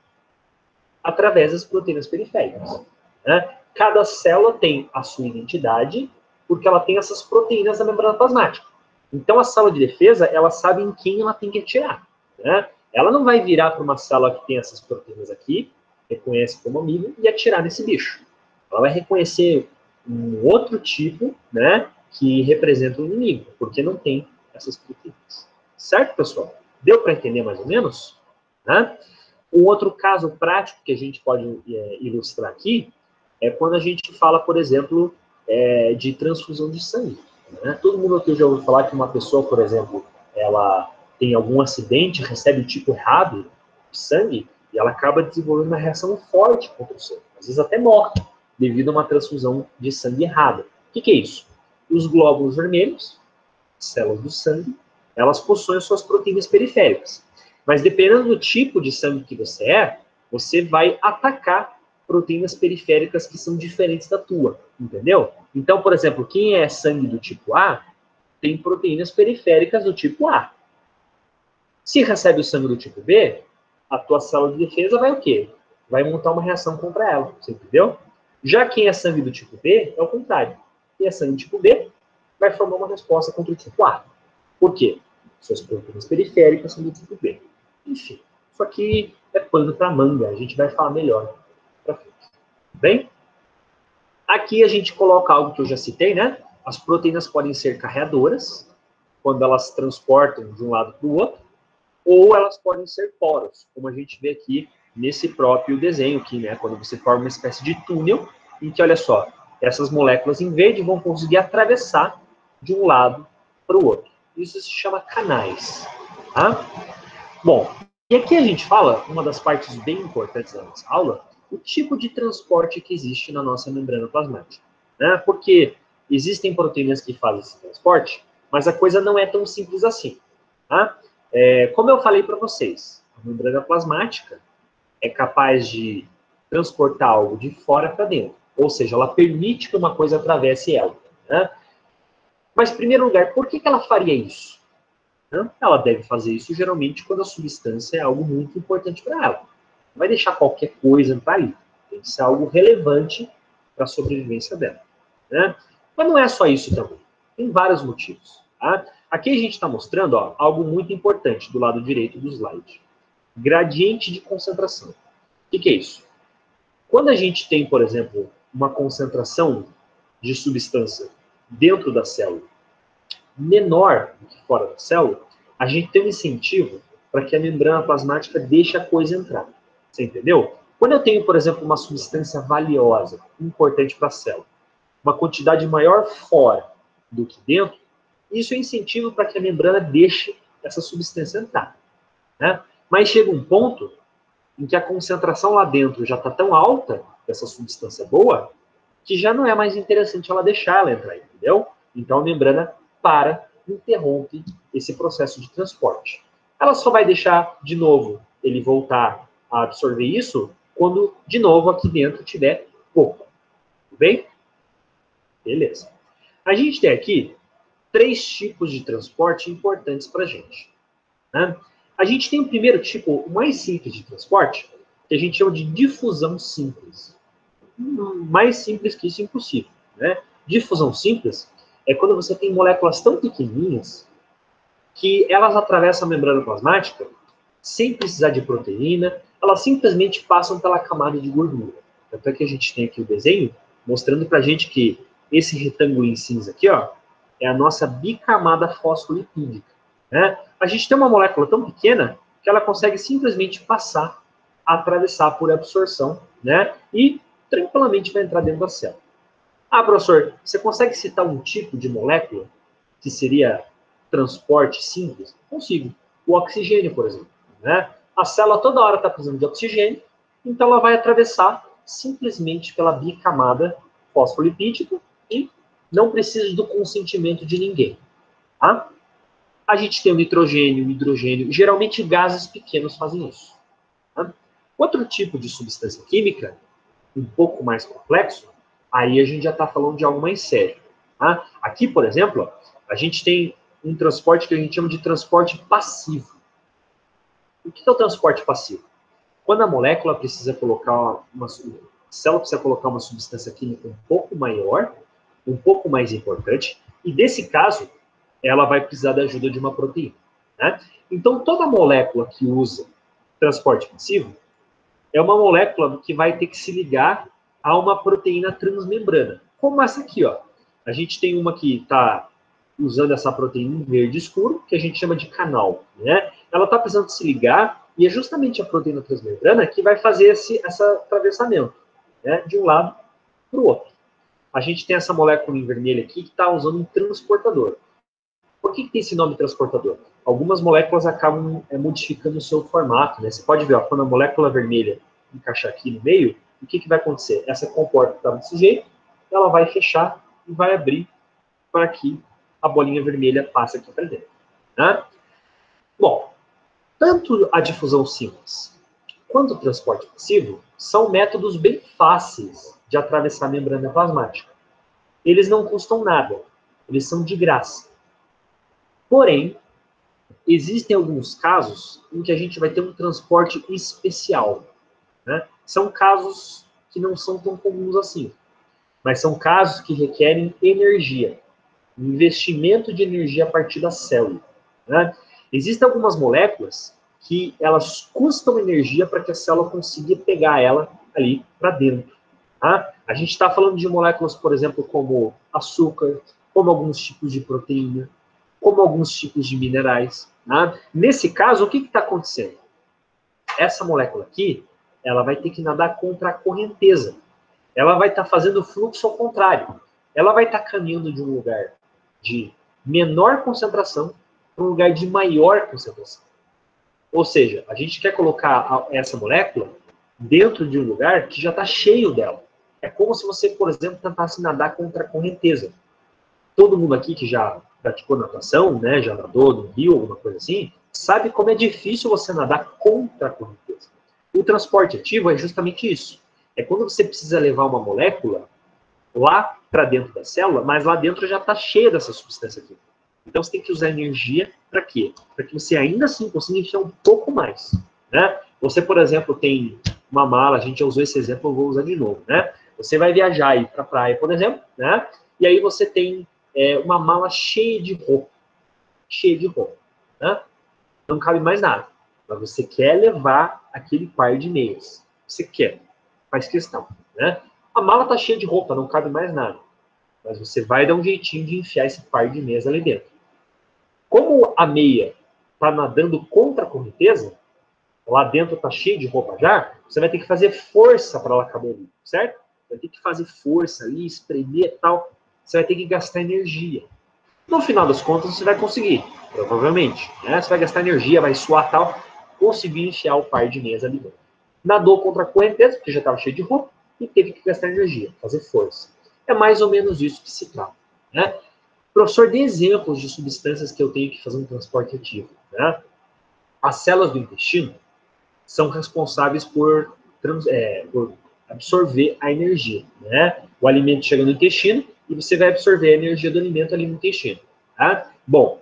Através das proteínas periféricas. Né? Cada célula tem a sua identidade, porque ela tem essas proteínas da membrana plasmática. Então, a célula de defesa, ela sabe em quem ela tem que atirar. Né? Ela não vai virar para uma célula que tem essas proteínas aqui, reconhece como amigo, e atirar nesse bicho. Ela vai reconhecer um outro tipo, né, que representa o inimigo, porque não tem essas proteínas. Certo, pessoal? Deu para entender mais ou menos? Né? Um outro caso prático que a gente pode ilustrar aqui é quando a gente fala, por exemplo, de transfusão de sangue. Né? Todo mundo aqui já ouviu falar que uma pessoa, por exemplo, ela tem algum acidente, recebe o tipo errado de sangue, e ela acaba desenvolvendo uma reação forte contra o sangue. Às vezes até morre, devido a uma transfusão de sangue errada. O que é isso? Os glóbulos vermelhos, células do sangue, elas possuem suas proteínas periféricas. Mas dependendo do tipo de sangue que você vai atacar proteínas periféricas que são diferentes da tua, entendeu? Então, por exemplo, quem é sangue do tipo A, tem proteínas periféricas do tipo A. Se recebe o sangue do tipo B, a tua célula de defesa vai o quê? Vai montar uma reação contra ela, você entendeu? Já quem é sangue do tipo B, é o contrário. Quem é sangue do tipo B, vai formar uma resposta contra o tipo A. Por quê? Suas proteínas periféricas são do tipo B. Enfim, isso aqui é pano para manga, a gente vai falar melhor para frente. Bem? Aqui a gente coloca algo que eu já citei, né? As proteínas podem ser carreadoras, quando elas transportam de um lado para o outro, ou elas podem ser poros, como a gente vê aqui nesse próprio desenho aqui, né? Quando você forma uma espécie de túnel, em que, olha só, essas moléculas em verde vão conseguir atravessar de um lado para o outro. Isso se chama canais. Tá? Bom, e aqui a gente fala, uma das partes bem importantes da nossa aula, o tipo de transporte que existe na nossa membrana plasmática. Né? Porque existem proteínas que fazem esse transporte, mas a coisa não é tão simples assim. Tá? Como eu falei para vocês, a membrana plasmática é capaz de transportar algo de fora para dentro. Ou seja, ela permite que uma coisa atravesse ela. Né? Mas, em primeiro lugar, por que ela faria isso? né? Ela deve fazer isso geralmente quando a substância é algo muito importante para ela. Não vai deixar qualquer coisa entrar ali. Tem que ser algo relevante para a sobrevivência dela, né? Mas não é só isso também. Tem vários motivos. Tá? Aqui a gente está mostrando algo muito importante do lado direito do slide. Gradiente de concentração. O que é isso? Quando a gente tem, por exemplo, uma concentração de substância dentro da célula menor do que fora da célula, a gente tem um incentivo para que a membrana plasmática deixe a coisa entrar. Você entendeu? Quando eu tenho, por exemplo, uma substância valiosa, importante para a célula, uma quantidade maior fora do que dentro, isso é incentivo para que a membrana deixe essa substância entrar, né? Mas chega um ponto em que a concentração lá dentro já está tão alta, dessa substância boa, que já não é mais interessante ela deixar ela entrar, entendeu? Então a membrana interrompe esse processo de transporte. Ela só vai deixar, de novo, ele voltar a absorver isso quando, de novo, aqui dentro tiver pouco. Tudo bem? Beleza. A gente tem aqui 3 tipos de transporte importantes para a gente, né? A gente tem o primeiro tipo, o mais simples de transporte, que a gente chama de difusão simples. Mais simples que isso, impossível, né? Difusão simples é quando você tem moléculas tão pequenininhas que elas atravessam a membrana plasmática sem precisar de proteína, elas simplesmente passam pela camada de gordura. Tanto é que a gente tem aqui o desenho mostrando para a gente que esse retângulo em cinza aqui, ó, é a nossa bicamada fosfolipídica, né? A gente tem uma molécula tão pequena que ela consegue simplesmente passar, atravessar por absorção, né? E tranquilamente vai entrar dentro da célula. Ah, professor, você consegue citar um tipo de molécula que seria transporte simples? Consigo. O oxigênio, por exemplo, né? A célula toda hora está precisando de oxigênio, então ela vai atravessar simplesmente pela bicamada fosfolipídica e não precisa do consentimento de ninguém. Tá? A gente tem o nitrogênio, o hidrogênio, geralmente gases pequenos fazem isso. Tá? Outro tipo de substância química, um pouco mais complexo, aí a gente já está falando de algo mais sério. Tá? Aqui, por exemplo, a gente tem um transporte que a gente chama de transporte passivo. O que é o transporte passivo? Quando a molécula precisa colocar a célula precisa colocar uma substância química um pouco maior, um pouco mais importante, e desse caso, ela vai precisar da ajuda de uma proteína, né? Então, toda molécula que usa transporte passivo é uma molécula que vai ter que se ligar a uma proteína transmembrana, como essa aqui, ó. A gente tem uma que está usando essa proteína em verde escuro, que a gente chama de canal, né? Ela está precisando se ligar e é justamente a proteína transmembrana que vai fazer esse atravessamento, né? De um lado para o outro. A gente tem essa molécula em vermelho aqui que está usando um transportador. Por que tem esse nome transportador? Algumas moléculas acabam modificando o seu formato, né? Você pode ver, ó, quando a molécula vermelha encaixar aqui no meio, o que vai acontecer? Essa comporta está desse jeito, ela vai fechar e vai abrir para que a bolinha vermelha passe aqui para dentro. Né? Bom, tanto a difusão simples quanto o transporte passivo são métodos bem fáceis de atravessar a membrana plasmática. Eles não custam nada, eles são de graça. Porém, existem alguns casos em que a gente vai ter um transporte especial. Né? São casos que não são tão comuns assim, mas são casos que requerem energia, investimento de energia a partir da célula. Né? Existem algumas moléculas que elas custam energia para que a célula consiga pegar ela ali para dentro. Tá? A gente está falando de moléculas, por exemplo, como açúcar, como alguns tipos de proteína, como alguns tipos de minerais. Tá? Nesse caso, o que está acontecendo? Essa molécula aqui, ela vai ter que nadar contra a correnteza. Ela vai estar fazendo o fluxo ao contrário. Ela vai estar caminhando de um lugar de menor concentração para um lugar de maior concentração. Ou seja, a gente quer colocar essa molécula dentro de um lugar que já está cheio dela. É como se você, por exemplo, tentasse nadar contra a correnteza. Todo mundo aqui que já praticou natação, né, já nadou no rio, alguma coisa assim, sabe como é difícil você nadar contra a correnteza. O transporte ativo é justamente isso. É quando você precisa levar uma molécula lá para dentro da célula, mas lá dentro já está cheia dessa substância aqui. Então você tem que usar energia para quê? Para que você ainda assim consiga enfiar um pouco mais, né? Você, por exemplo, tem uma mala, a gente já usou esse exemplo, eu vou usar de novo, né? Você vai viajar aí para a praia, por exemplo, né? E aí você tem uma mala cheia de roupa, né? Não cabe mais nada. Mas você quer levar aquele par de meias. Você quer, faz questão, né? A mala tá cheia de roupa, não cabe mais nada. Mas você vai dar um jeitinho de enfiar esse par de meias ali dentro. Como a meia tá nadando contra a correnteza, lá dentro tá cheio de roupa já, você vai ter que fazer força para ela caber ali, certo? Vai ter que fazer força ali, espremer e tal. Você vai ter que gastar energia. No final das contas, você vai conseguir, provavelmente. Né? Você vai gastar energia, vai suar tal, conseguir enfiar o par de meias ali dentro. Nadou contra a correnteza, porque já estava cheio de roupa, e teve que gastar energia, fazer força. É mais ou menos isso que se trata. Né? Professor, dê exemplos de substâncias que eu tenho que fazer um transporte ativo. Né? As células do intestino são responsáveis por absorver a energia. Né? O alimento chega no intestino e você vai absorver a energia do alimento ali no intestino. Tá? Bom,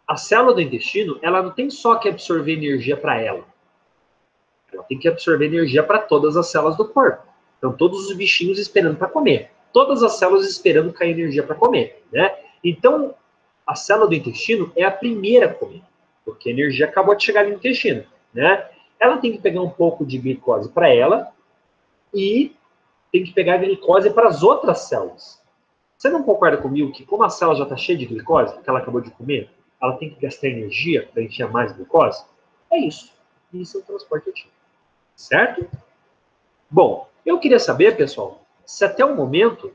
a célula do intestino, ela não tem só que absorver energia para ela. Ela tem que absorver energia para todas as células do corpo. Então, todos os bichinhos esperando para comer. Todas as células esperando cair energia para comer. Né? Então, a célula do intestino é a primeira a comer, porque a energia acabou de chegar ali no intestino. Né? Ela tem que pegar um pouco de glicose para ela e tem que pegar a glicose para as outras células. Você não concorda comigo que, como a célula já está cheia de glicose, que ela acabou de comer, ela tem que gastar energia para encher mais glicose? É isso. Isso é o transporte ativo. Certo? Bom, eu queria saber, pessoal, se até o momento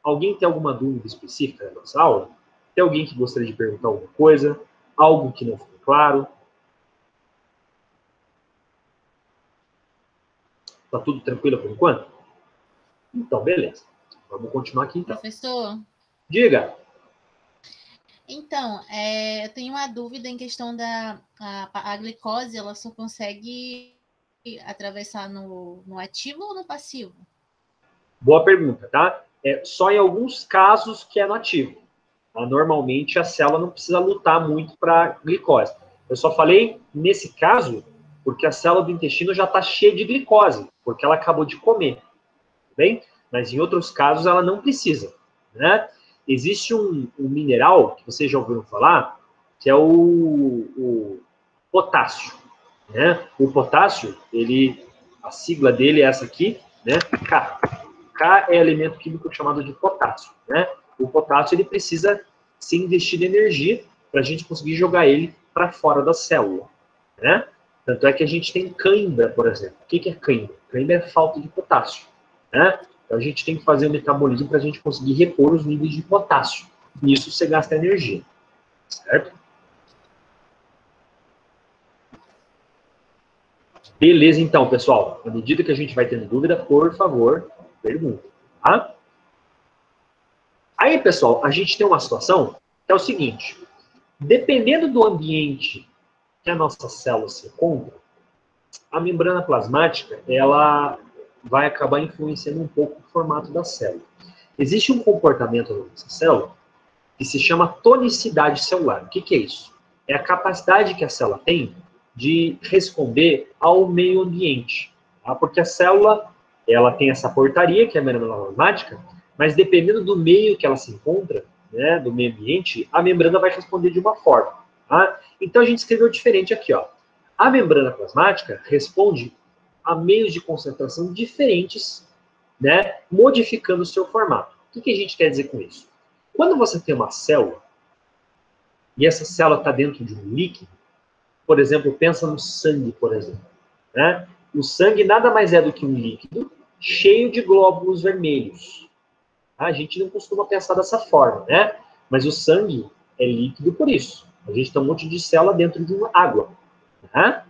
alguém tem alguma dúvida específica da nossa aula? Tem alguém que gostaria de perguntar alguma coisa? Algo que não ficou claro? Tá tudo tranquilo por enquanto? Então, beleza. Vamos continuar aqui então. Professor? Diga. Então, eu tenho uma dúvida em questão da a glicose, ela só consegue atravessar no ativo ou no passivo? Boa pergunta, tá? É só em alguns casos que é no ativo. Tá? Normalmente a célula não precisa lutar muito para glicose. Eu só falei nesse caso porque a célula do intestino já está cheia de glicose, porque ela acabou de comer, bem? Mas em outros casos ela não precisa, né? Existe um mineral que vocês já ouviram falar, que é o potássio, né? O potássio, a sigla dele é essa aqui, né? K. K é elemento químico chamado de potássio, né? O potássio ele precisa ser investido em energia para a gente conseguir jogar ele para fora da célula, né? Tanto é que a gente tem cãibra, por exemplo. O que é cãibra? Cãibra é falta de potássio, né? Então a gente tem que fazer o metabolismo para a gente conseguir repor os níveis de potássio. Nisso você gasta energia, certo? Beleza, então, pessoal. À medida que a gente vai tendo dúvida, por favor, pergunta, tá? Aí, pessoal, a gente tem uma situação que é o seguinte: dependendo do ambiente que a nossa célula se encontra, a membrana plasmática ela vai acabar influenciando um pouco o formato da célula. Existe um comportamento da nossa célula que se chama tonicidade celular. O que é isso? É a capacidade que a célula tem de responder ao meio ambiente. Tá? Porque a célula ela tem essa portaria, que é a membrana plasmática, mas dependendo do meio que ela se encontra, né, do meio ambiente, a membrana vai responder de uma forma. Tá? Então a gente escreveu diferente aqui. Ó. A membrana plasmática responde a meios de concentração diferentes, né, modificando o seu formato. O que a gente quer dizer com isso? Quando você tem uma célula, e essa célula está dentro de um líquido, por exemplo, pensa no sangue, por exemplo. Né? O sangue nada mais é do que um líquido cheio de glóbulos vermelhos. A gente não costuma pensar dessa forma, né? Mas o sangue é líquido por isso. A gente tem um monte de célula dentro de uma água. Né?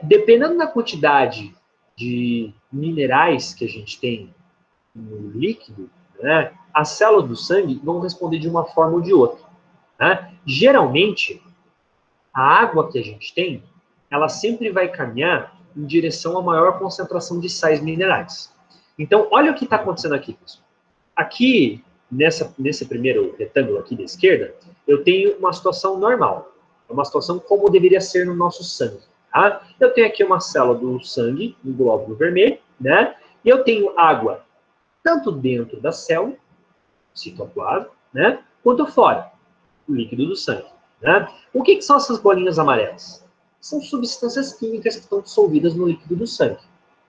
Dependendo da quantidade de minerais que a gente tem no líquido, né, as células do sangue vão responder de uma forma ou de outra. Né? Geralmente, a água que a gente tem, ela sempre vai caminhar em direção a maior concentração de sais minerais. Então, olha o que está acontecendo aqui, pessoal. Aqui, nesse primeiro retângulo aqui da esquerda, eu tenho uma situação normal. É uma situação como deveria ser no nosso sangue. Tá? Eu tenho aqui uma célula do sangue, um glóbulo vermelho, né? E eu tenho água tanto dentro da célula, citoplasma, né? Quanto fora, o líquido do sangue. Né? O que são essas bolinhas amarelas? São substâncias químicas que estão dissolvidas no líquido do sangue.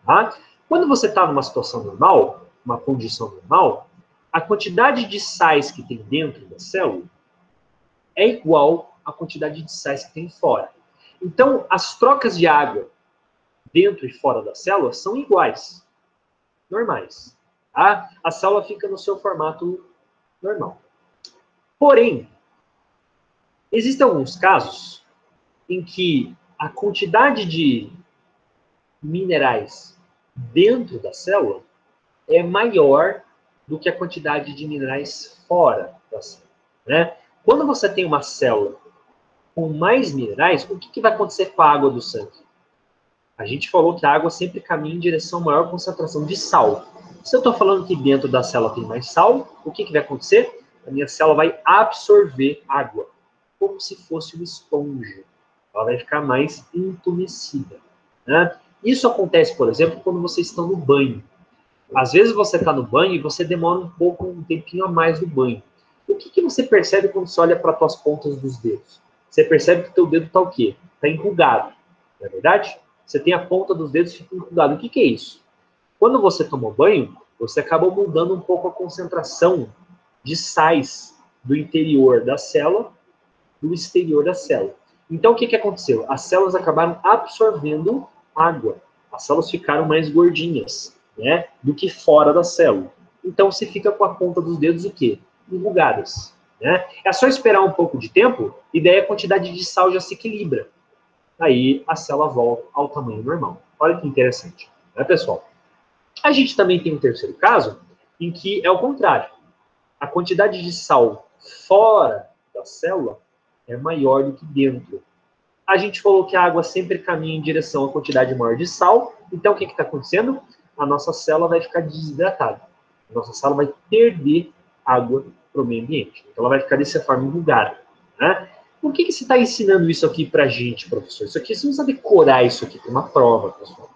Tá? Quando você está numa situação normal, uma condição normal, a quantidade de sais que tem dentro da célula é igual à quantidade de sais que tem fora. Então, as trocas de água dentro e fora da célula são iguais, normais. Tá? A célula fica no seu formato normal. Porém, existem alguns casos em que a quantidade de minerais dentro da célula é maior do que a quantidade de minerais fora da célula. Né? Quando você tem uma célula com mais minerais, o que vai acontecer com a água do sangue? A gente falou que a água sempre caminha em direção a maior concentração de sal. Se eu estou falando que dentro da célula tem mais sal, o que vai acontecer? A minha célula vai absorver água, como se fosse uma esponja. Ela vai ficar mais entumecida. Né? Isso acontece, por exemplo, quando vocês estão no banho. Às vezes você está no banho e você demora um tempinho a mais no banho. O que você percebe quando você olha para as tuas pontas dos dedos? Você percebe que o teu dedo está o quê? Está enrugado, não é verdade? Você tem a ponta dos dedos e fica enrugado. O que é isso? Quando você tomou banho, você acabou mudando um pouco a concentração de sais do interior da célula do exterior da célula. Então, o que aconteceu? As células acabaram absorvendo água. As células ficaram mais gordinhas, né, do que fora da célula. Então, você fica com a ponta dos dedos o quê? Enrugadas. Né? É só esperar um pouco de tempo e daí a quantidade de sal já se equilibra. Aí a célula volta ao tamanho normal. Olha que interessante, né, pessoal? A gente também tem um terceiro caso em que é o contrário. A quantidade de sal fora da célula é maior do que dentro. A gente falou que a água sempre caminha em direção à quantidade maior de sal. Então, o que está acontecendo? A nossa célula vai ficar desidratada. A nossa célula vai perder água para o meio ambiente. Então, ela vai ficar dessa forma enrugada. Né? Por que você está ensinando isso aqui para a gente, professor? Isso aqui, você não precisa decorar isso aqui para uma prova, pessoal.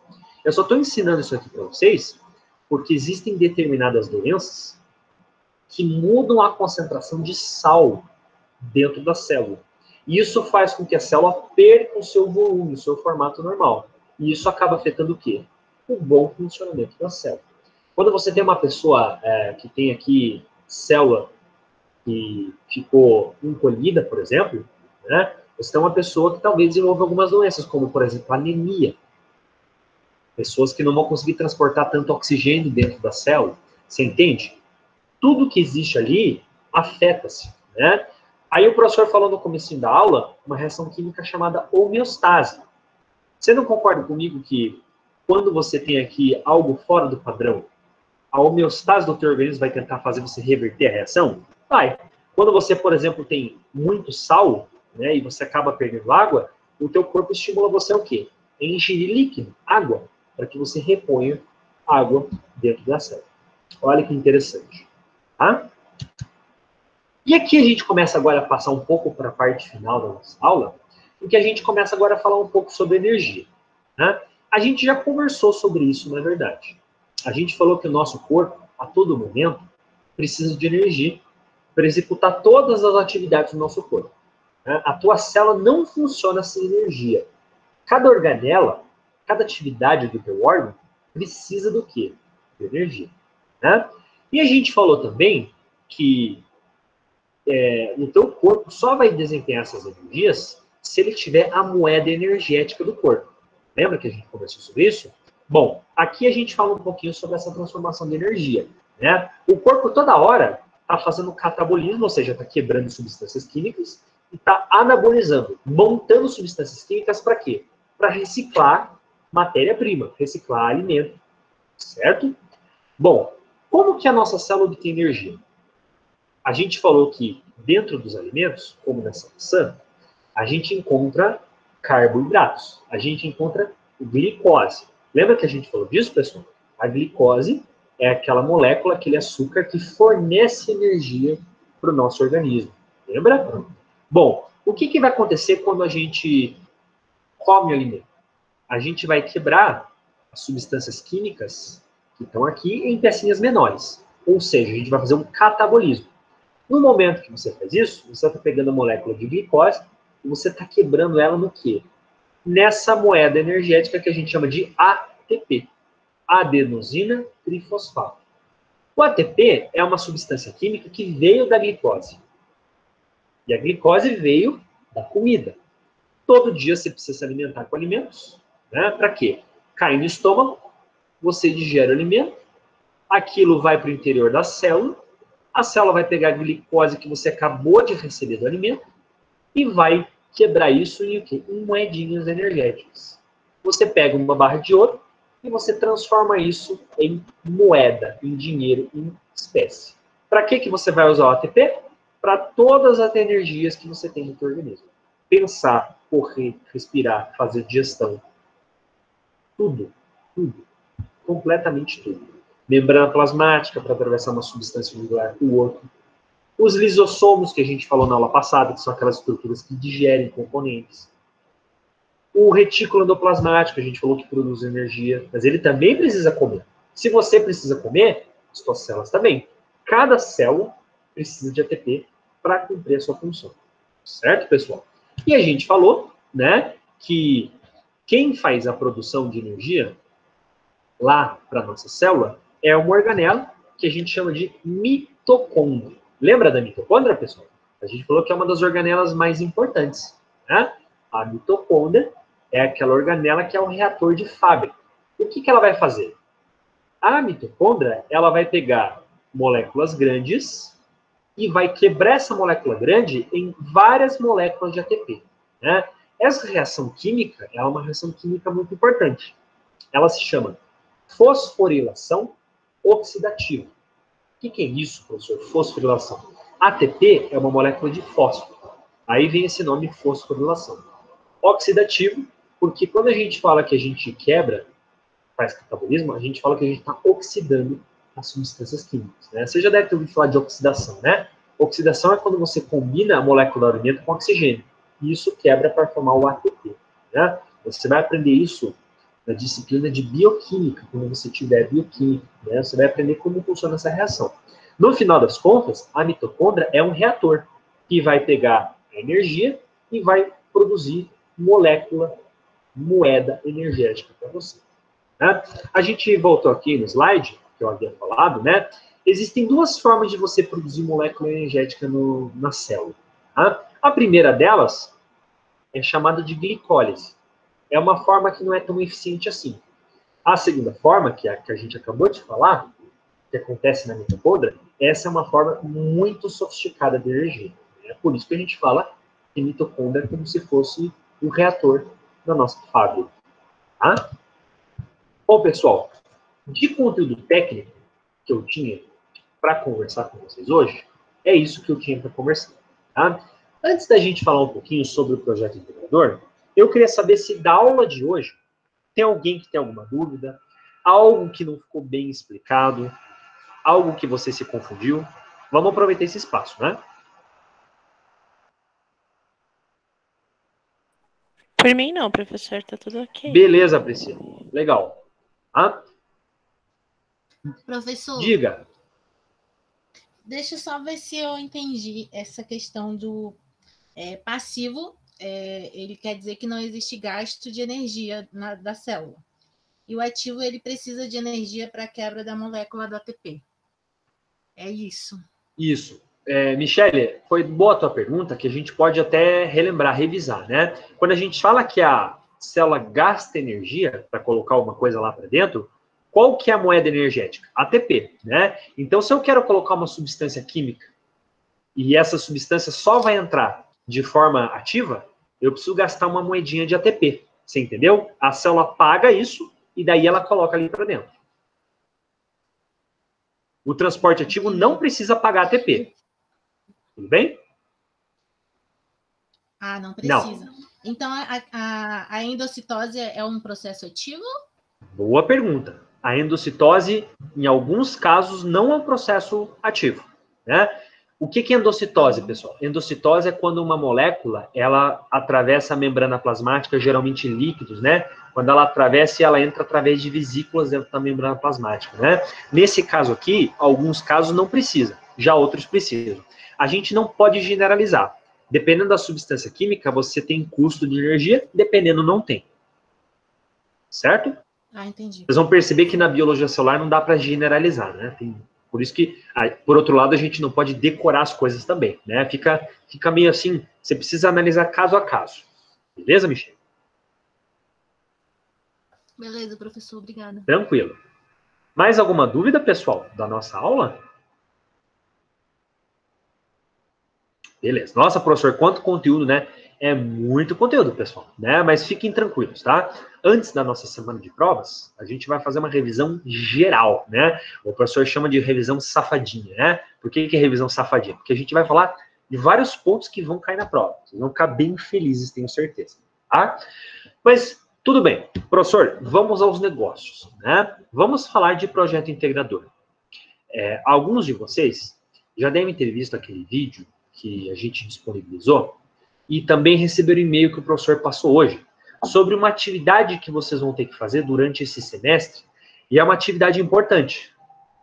Eu só estou ensinando isso aqui para vocês porque existem determinadas doenças que mudam a concentração de sal dentro da célula. E isso faz com que a célula perca o seu volume, o seu formato normal. E isso acaba afetando o quê? O bom funcionamento da célula. Quando você tem uma pessoa que tem aqui célula que ficou encolhida, por exemplo, né, você tem uma pessoa que talvez desenvolva algumas doenças, como, por exemplo, anemia. Pessoas que não vão conseguir transportar tanto oxigênio dentro da célula. Você entende? Tudo que existe ali afeta-se, né? Aí o professor falou no começo da aula uma reação química chamada homeostase. Você não concorda comigo que quando você tem aqui algo fora do padrão, a homeostase do teu organismo vai tentar fazer você reverter a reação? Vai. Quando você, por exemplo, tem muito sal, né, e você acaba perdendo água, o teu corpo estimula você a quê? A ingerir líquido, água, para que você reponha água dentro da célula. Olha que interessante. Tá? E aqui a gente começa agora a passar um pouco para a parte final da nossa aula, em que a gente começa agora a falar um pouco sobre energia. Né? A gente já conversou sobre isso, na verdade. A gente falou que o nosso corpo, a todo momento, precisa de energia para executar todas as atividades do nosso corpo. Né? A tua célula não funciona sem energia. Cada organela, cada atividade do teu órgão precisa do quê? De energia. Né? E a gente falou também que o teu corpo só vai desempenhar essas energias se ele tiver a moeda energética do corpo. Lembra que a gente conversou sobre isso? Bom, aqui a gente fala um pouquinho sobre essa transformação de energia. Né? O corpo toda hora está fazendo catabolismo, ou seja, está quebrando substâncias químicas e está anabolizando, montando substâncias químicas para quê? Para reciclar matéria-prima, reciclar alimento, certo? Bom, como que a nossa célula obtém energia? A gente falou que dentro dos alimentos, como nessa maçã, a gente encontra carboidratos, a gente encontra glicose. Lembra que a gente falou disso, pessoal? A glicose é aquela molécula, aquele açúcar que fornece energia para o nosso organismo. Lembra? Bom, o que vai acontecer quando a gente come o alimento? A gente vai quebrar as substâncias químicas que estão aqui em pecinhas menores. Ou seja, a gente vai fazer um catabolismo. No momento que você faz isso, você está pegando a molécula de glicose e você está quebrando ela no quê? Nessa moeda energética que a gente chama de ATP, adenosina trifosfato. O ATP é uma substância química que veio da glicose. E a glicose veio da comida. Todo dia você precisa se alimentar com alimentos. Né? Para quê? Cai no estômago, você digere o alimento, aquilo vai para o interior da célula, a célula vai pegar a glicose que você acabou de receber do alimento e vai quebrar isso em o quê? Em moedinhas energéticas. Você pega uma barra de ouro e você transforma isso em moeda, em dinheiro, em espécie. Para que você vai usar o ATP? Para todas as energias que você tem no seu organismo. Pensar, correr, respirar, fazer digestão. Tudo. Completamente tudo. Membrana plasmática para atravessar uma substância de um lugar para o outro. Os lisossomos, que a gente falou na aula passada, que são aquelas estruturas que digerem componentes. O retículo endoplasmático, a gente falou que produz energia, mas ele também precisa comer. Se você precisa comer, as suas células também. Cada célula precisa de ATP para cumprir a sua função. Certo, pessoal? E a gente falou, né, que quem faz a produção de energia lá para a nossa célula é uma organela que a gente chama de mitocôndria. Lembra da mitocôndria, pessoal? A gente falou que é uma das organelas mais importantes. Né? A mitocôndria é aquela organela que é um reator de fábrica. O que ela vai fazer? A mitocôndria ela vai pegar moléculas grandes e vai quebrar essa molécula grande em várias moléculas de ATP. Né? Essa reação química é uma reação química muito importante. Ela se chama fosforilação oxidativa. O que é isso, professor? Fosforilação. ATP é uma molécula de fósforo. Aí vem esse nome fosforilação. Oxidativo, porque quando a gente fala que a gente quebra, faz catabolismo, a gente fala que a gente está oxidando as substâncias químicas. Né? Você já deve ter ouvido falar de oxidação, né? Oxidação é quando você combina a molécula do alimento com oxigênio. E isso quebra para formar o ATP. Né? Você vai aprender isso na disciplina de bioquímica, quando você tiver bioquímica. Né? Você vai aprender como funciona essa reação. No final das contas, a mitocôndria é um reator que vai pegar a energia e vai produzir moeda energética para você. Né? A gente voltou aqui no slide, que eu havia falado, né? Existem duas formas de você produzir molécula energética na célula. Tá? A primeira delas é chamada de glicólise. É uma forma que não é tão eficiente assim. A segunda forma, que é a que a gente acabou de falar, que acontece na mitocôndria, essa é uma forma muito sofisticada de energia. É por isso que a gente fala que mitocôndria é como se fosse um reator da nossa fábrica. Tá? Bom, pessoal, de conteúdo técnico que eu tinha para conversar com vocês hoje, é isso que eu tinha para conversar. Tá? Antes da gente falar um pouquinho sobre o projeto integrador, eu queria saber se da aula de hoje tem alguém que tem alguma dúvida, algo que não ficou bem explicado, algo que você se confundiu. Vamos aproveitar esse espaço, né? Por mim não, professor, tá tudo ok. Beleza, Priscila. Legal. Ah? Professor, Diga. deixa eu só ver se eu entendi essa questão do passivo. Ele quer dizer que não existe gasto de energia da célula. E o ativo, ele precisa de energia para a quebra da molécula do ATP. É isso. Isso. Michele, foi boa a tua pergunta, que a gente pode até relembrar, revisar, né? Quando a gente fala que a célula gasta energia para colocar alguma coisa lá para dentro, qual que é a moeda energética? ATP, né? Então, se eu quero colocar uma substância química e essa substância só vai entrar de forma ativa, eu preciso gastar uma moedinha de ATP. Você entendeu? A célula paga isso e daí ela coloca ali para dentro. O transporte ativo não precisa pagar ATP. Tudo bem? Ah, não precisa. Não. Então, a endocitose é um processo ativo? Boa pergunta. A endocitose, em alguns casos, não é um processo ativo, né? O que é endocitose, pessoal? Endocitose é quando uma molécula, ela atravessa a membrana plasmática, geralmente em líquidos, né? Quando ela atravessa, ela entra através de vesículas dentro da membrana plasmática, né? Nesse caso aqui, alguns casos não precisa, já outros precisam. A gente não pode generalizar. Dependendo da substância química, você tem custo de energia, dependendo, não tem. Certo? Ah, entendi. Vocês vão perceber que na biologia celular não dá para generalizar, né? Por isso que, por outro lado, a gente não pode decorar as coisas também, né? Fica meio assim, você precisa analisar caso a caso. Beleza, Michel? Beleza, professor, obrigada. Tranquilo. Mais alguma dúvida, pessoal, da nossa aula? Beleza. Nossa, professor, quanto conteúdo, né? É muito conteúdo, pessoal, né? Mas fiquem tranquilos, tá? Antes da nossa semana de provas, a gente vai fazer uma revisão geral, né? O professor chama de revisão safadinha, né? Por que é revisão safadinha? Porque a gente vai falar de vários pontos que vão cair na prova. Vocês vão ficar bem felizes, tenho certeza, tá? Mas, tudo bem. Professor, vamos aos negócios, né? Vamos falar de projeto integrador. Alguns de vocês já devem ter visto aquele vídeo que a gente disponibilizou e também receberam o e-mail que o professor passou hoje sobre uma atividade que vocês vão ter que fazer durante esse semestre, e é uma atividade importante,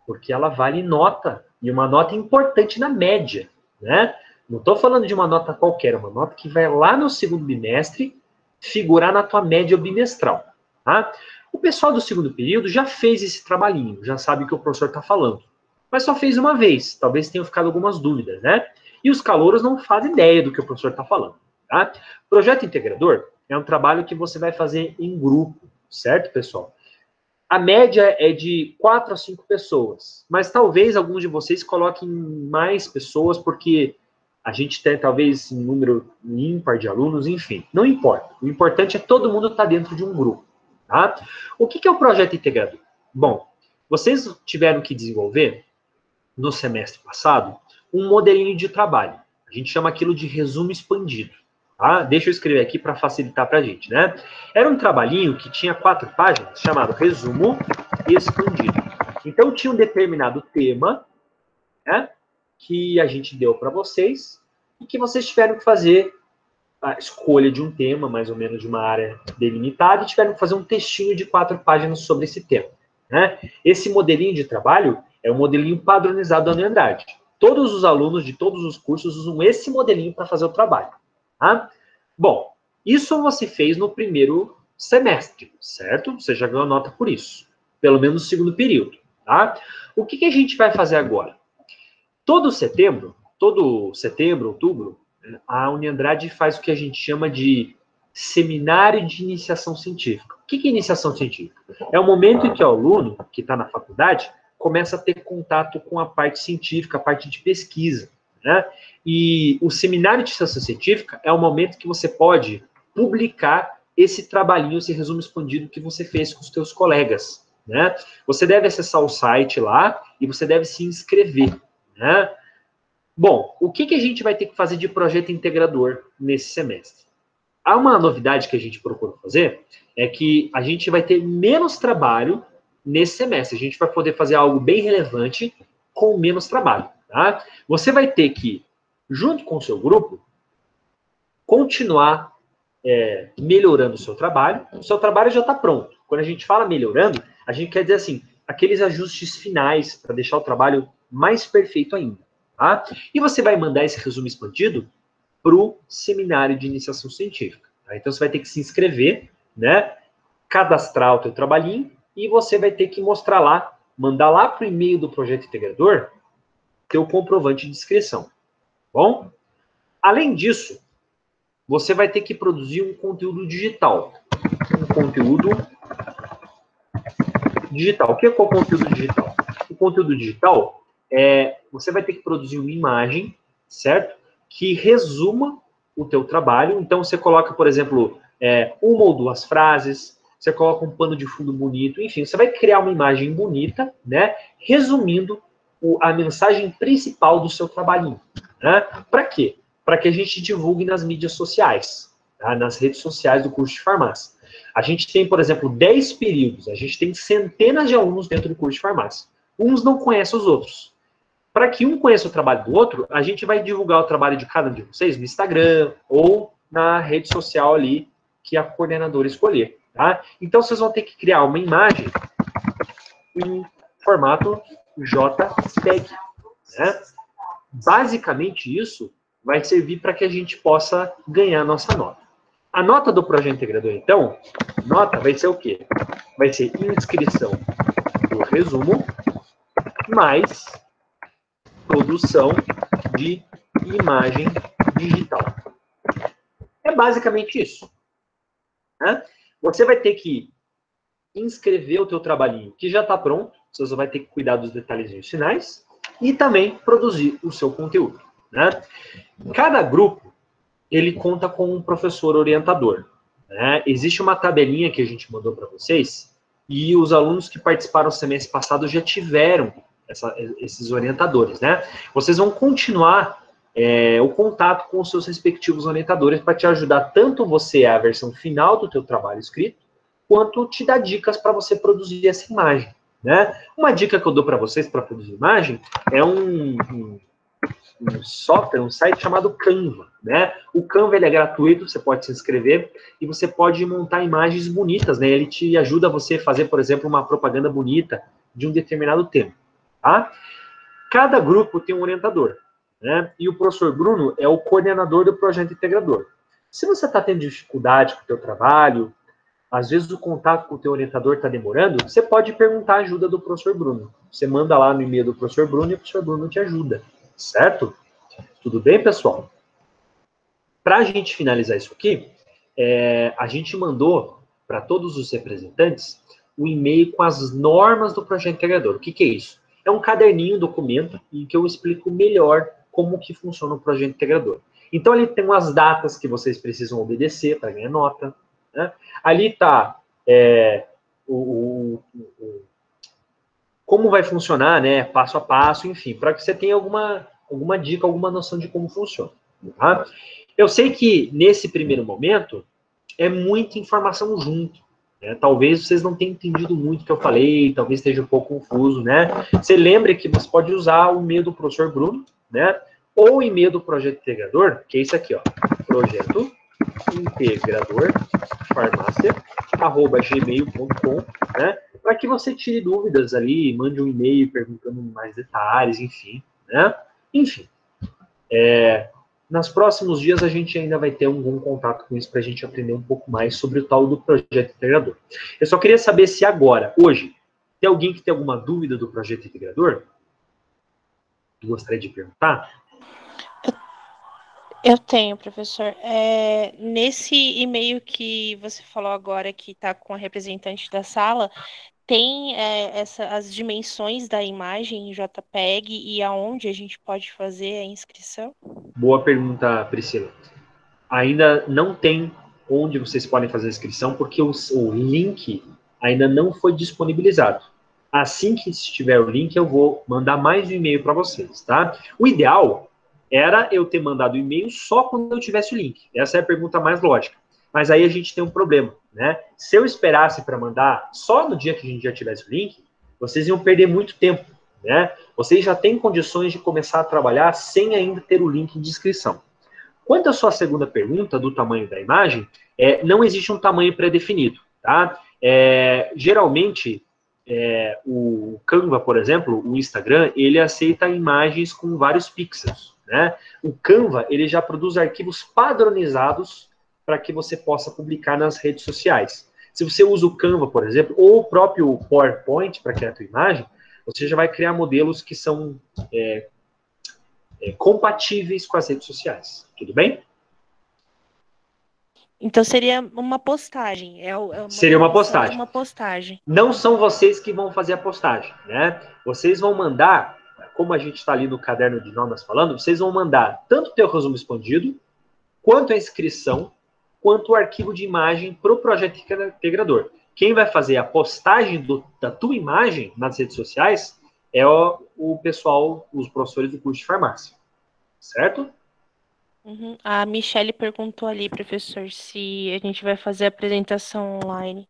porque ela vale nota, e uma nota importante na média, né? Não estou falando de uma nota qualquer, uma nota que vai lá no segundo bimestre figurar na tua média bimestral, tá? O pessoal do segundo período já fez esse trabalhinho, já sabe o que o professor está falando, mas só fez uma vez, talvez tenham ficado algumas dúvidas, né? E os calouros não fazem ideia do que o professor está falando, tá? Projeto integrador é um trabalho que você vai fazer em grupo, certo, pessoal? A média é de 4 a 5 pessoas, mas talvez alguns de vocês coloquem mais pessoas, porque a gente tem talvez um número ímpar de alunos, enfim, não importa. O importante é todo mundo estar dentro de um grupo, tá? O que é o projeto integrador? Bom, vocês tiveram que desenvolver, no semestre passado, um modelinho de trabalho. A gente chama aquilo de resumo expandido. Tá? Deixa eu escrever aqui para facilitar para a gente, né? Era um trabalhinho que tinha 4 páginas, chamado resumo expandido. Então, tinha um determinado tema, né, que a gente deu para vocês e que vocês tiveram que fazer a escolha de um tema, mais ou menos de uma área delimitada, e tiveram que fazer um textinho de 4 páginas sobre esse tema. Né? Esse modelinho de trabalho é um modelinho padronizado da Ana Andrade. Todos os alunos de todos os cursos usam esse modelinho para fazer o trabalho. Tá? Bom, isso você fez no primeiro semestre, certo? Você já ganhou nota por isso. Pelo menos no segundo período. Tá? O que a gente vai fazer agora? Todo setembro, outubro, a Uni Andrade faz o que a gente chama de seminário de iniciação científica. O que é iniciação científica? É o momento em que o aluno, que está na faculdade, começa a ter contato com a parte científica, a parte de pesquisa. Né? E o seminário de iniciação científica é o momento que você pode publicar esse trabalhinho, esse resumo expandido que você fez com os seus colegas. Né? Você deve acessar o site lá e você deve se inscrever. Né? Bom, o que a gente vai ter que fazer de projeto integrador nesse semestre? Há uma novidade que a gente procurou fazer, é que a gente vai ter menos trabalho nesse semestre. A gente vai poder fazer algo bem relevante com menos trabalho. Tá? Você vai ter que, junto com o seu grupo, continuar melhorando o seu trabalho. O seu trabalho já está pronto. Quando a gente fala melhorando, a gente quer dizer assim, aqueles ajustes finais para deixar o trabalho mais perfeito ainda. Tá? E você vai mandar esse resumo expandido para o seminário de iniciação científica. Tá? Então, você vai ter que se inscrever, né? Cadastrar o teu trabalhinho e você vai ter que mostrar lá, mandar lá para o e-mail do projeto integrador teu comprovante de inscrição. Bom? Além disso, você vai ter que produzir um conteúdo digital. Um conteúdo digital. O que é o conteúdo digital? O conteúdo digital você vai ter que produzir uma imagem, certo? Que resuma o teu trabalho. Então, você coloca, por exemplo, uma ou duas frases, você coloca um pano de fundo bonito, enfim, você vai criar uma imagem bonita, né? Resumindo a mensagem principal do seu trabalhinho. Né? Para quê? Para que a gente divulgue nas mídias sociais, tá? Nas redes sociais do curso de farmácia. A gente tem, por exemplo, 10 períodos, a gente tem centenas de alunos dentro do curso de farmácia. Uns não conhecem os outros. Para que um conheça o trabalho do outro, a gente vai divulgar o trabalho de cada um de vocês no Instagram ou na rede social ali que a coordenadora escolher, tá? Então, vocês vão ter que criar uma imagem em formato JPEG, né? Basicamente, isso vai servir para que a gente possa ganhar a nossa nota. A nota do projeto integrador, então, nota vai ser o quê? Vai ser inscrição do resumo mais produção de imagem digital. É basicamente isso, né? Você vai ter que inscrever o teu trabalhinho que já está pronto, você só vai ter que cuidar dos detalhezinhos finais e também produzir o seu conteúdo, né? Cada grupo, ele conta com um professor orientador, né? Existe uma tabelinha que a gente mandou para vocês e os alunos que participaram do semestre passado já tiveram esses orientadores, né? Vocês vão continuar o contato com os seus respectivos orientadores para te ajudar tanto você a versão final do teu trabalho escrito, quanto te dar dicas para você produzir essa imagem, né? Uma dica que eu dou para vocês para produzir imagem é um software, um site chamado Canva, né? O Canva, ele é gratuito, você pode se inscrever e você pode montar imagens bonitas, né? Ele te ajuda a você fazer, por exemplo, uma propaganda bonita de um determinado tema, tá? Cada grupo tem um orientador, né? E o professor Bruno é o coordenador do projeto integrador. Se você está tendo dificuldade com o teu trabalho, às vezes o contato com o teu orientador está demorando, você pode perguntar a ajuda do professor Bruno. Você manda lá no e-mail do professor Bruno e o professor Bruno te ajuda, certo? Tudo bem, pessoal? Para a gente finalizar isso aqui, a gente mandou para todos os representantes um e-mail com as normas do projeto integrador. O que é isso? É um caderninho, documento, em que eu explico melhor como que funciona o projeto integrador. Então, ali tem umas datas que vocês precisam obedecer para ganhar nota, né? Ali está como vai funcionar, né, passo a passo, enfim, para que você tenha alguma dica, alguma noção de como funciona. Tá? Eu sei que, nesse primeiro momento, é muita informação junto. Né? Talvez vocês não tenham entendido muito o que eu falei, talvez esteja um pouco confuso, né? Você lembre que você pode usar o e-mail do professor Bruno, né? Ou o e-mail do projeto integrador, que é isso aqui, ó, projeto integrador farmácia@gmail.com, né? Para que você tire dúvidas ali, mande um e-mail perguntando mais detalhes, enfim, né? Enfim, nos próximos dias a gente ainda vai ter algum contato com isso para a gente aprender um pouco mais sobre o tal do projeto integrador. Eu só queria saber se agora, hoje, tem alguém que tem alguma dúvida do projeto integrador? Eu gostaria de perguntar? Eu tenho, professor. Nesse e-mail que você falou agora, que está com a representante da sala, tem as dimensões da imagem em JPEG e aonde a gente pode fazer a inscrição? Boa pergunta, Priscila. Ainda não tem onde vocês podem fazer a inscrição, porque o link ainda não foi disponibilizado. Assim que estiver o link, eu vou mandar mais um e-mail para vocês, tá? O ideal era eu ter mandado o e-mail só quando eu tivesse o link. Essa é a pergunta mais lógica. Mas aí a gente tem um problema, né? Se eu esperasse para mandar só no dia que a gente já tivesse o link, vocês iam perder muito tempo, né? Vocês já têm condições de começar a trabalhar sem ainda ter o link de inscrição. Quanto à sua segunda pergunta, do tamanho da imagem, não existe um tamanho pré-definido, tá? Geralmente, o Canva, por exemplo, o Instagram, ele aceita imagens com vários pixels, né? O Canva, ele já produz arquivos padronizados para que você possa publicar nas redes sociais. Se você usa o Canva, por exemplo, ou o próprio PowerPoint para criar a tua imagem, você já vai criar modelos que são compatíveis com as redes sociais. Tudo bem? Então seria uma postagem. Seria uma postagem. De uma postagem. Não são vocês que vão fazer a postagem, né? Vocês vão mandar, como a gente está ali no caderno de normas falando, vocês vão mandar tanto o teu resumo expandido, quanto a inscrição, quanto o arquivo de imagem para o projeto integrador. Quem vai fazer a postagem da tua imagem nas redes sociais é o pessoal, os professores do curso de farmácia. Certo? Uhum. A Michelle perguntou ali, professor, se a gente vai fazer a apresentação online.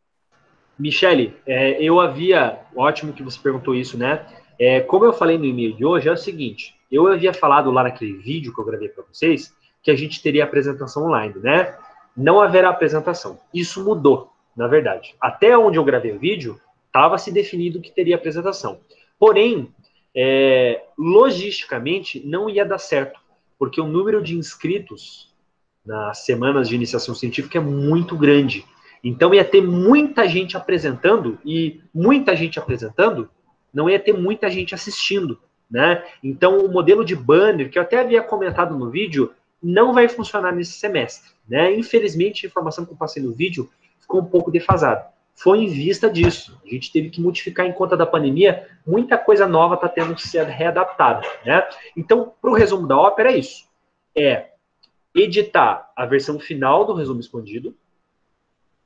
Michele, ótimo que você perguntou isso, né? Como eu falei no e-mail de hoje, é o seguinte, eu havia falado lá naquele vídeo que eu gravei para vocês, que a gente teria apresentação online, né? Não haverá apresentação. Isso mudou, na verdade. Até onde eu gravei o vídeo, estava se definido que teria apresentação. Porém, logisticamente, não ia dar certo, porque o número de inscritos nas semanas de iniciação científica é muito grande. Então ia ter muita gente apresentando, e muita gente apresentando, não ia ter muita gente assistindo, né? Então o modelo de banner, que eu até havia comentado no vídeo, não vai funcionar nesse semestre, né? Infelizmente, a informação que eu passei no vídeo ficou um pouco defasada. Foi em vista disso. A gente teve que modificar em conta da pandemia, muita coisa nova está tendo que ser readaptada, né? Então, para o resumo da ópera é isso. Editar a versão final do resumo expandido,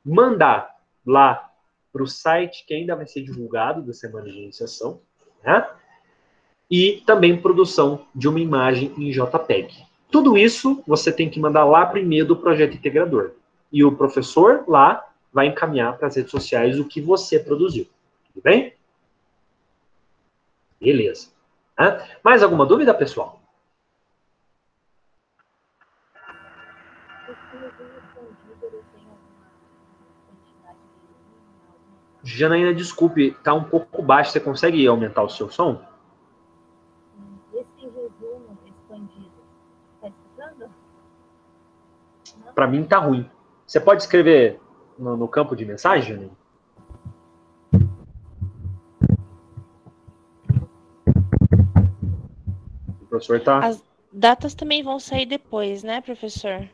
mandar lá para o site que ainda vai ser divulgado da semana de iniciação, né? E também produção de uma imagem em JPEG. Tudo isso você tem que mandar lá para o e-mail do projeto integrador. E o professor lá vai encaminhar para as redes sociais o que você produziu. Tudo bem? Beleza. Mais alguma dúvida, pessoal? Janaína, desculpe, está um pouco baixo. Você consegue aumentar o seu som? Esse resumo expandido, está escutando? Para mim está ruim. Você pode escrever no campo de mensagem, Janaína? O professor está... As datas também vão sair depois, né, professor?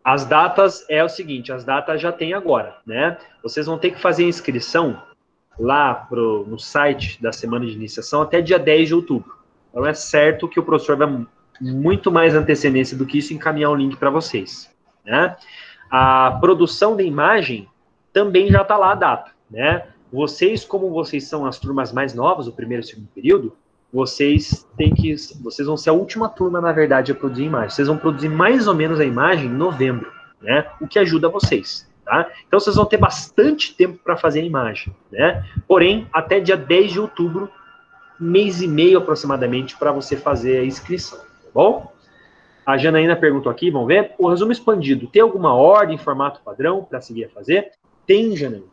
As datas é o seguinte, as datas já tem agora, né? Vocês vão ter que fazer a inscrição lá no site da semana de iniciação até dia 10 de outubro. Então é certo que o professor vai muito mais antecedência do que isso encaminhar um link para vocês, né? A produção da imagem também já está lá a data, né? Vocês, como vocês são as turmas mais novas, o primeiro e o segundo período, vocês vão ser a última turma, na verdade, a produzir imagem. Vocês vão produzir mais ou menos a imagem em novembro, né? O que ajuda vocês, tá? Então, vocês vão ter bastante tempo para fazer a imagem, né? Porém, até dia 10 de outubro, mês e meio aproximadamente, para você fazer a inscrição, tá bom? A Janaína perguntou aqui, vamos ver? O resumo expandido, tem alguma ordem, formato padrão para seguir a fazer? Tem, Janaína.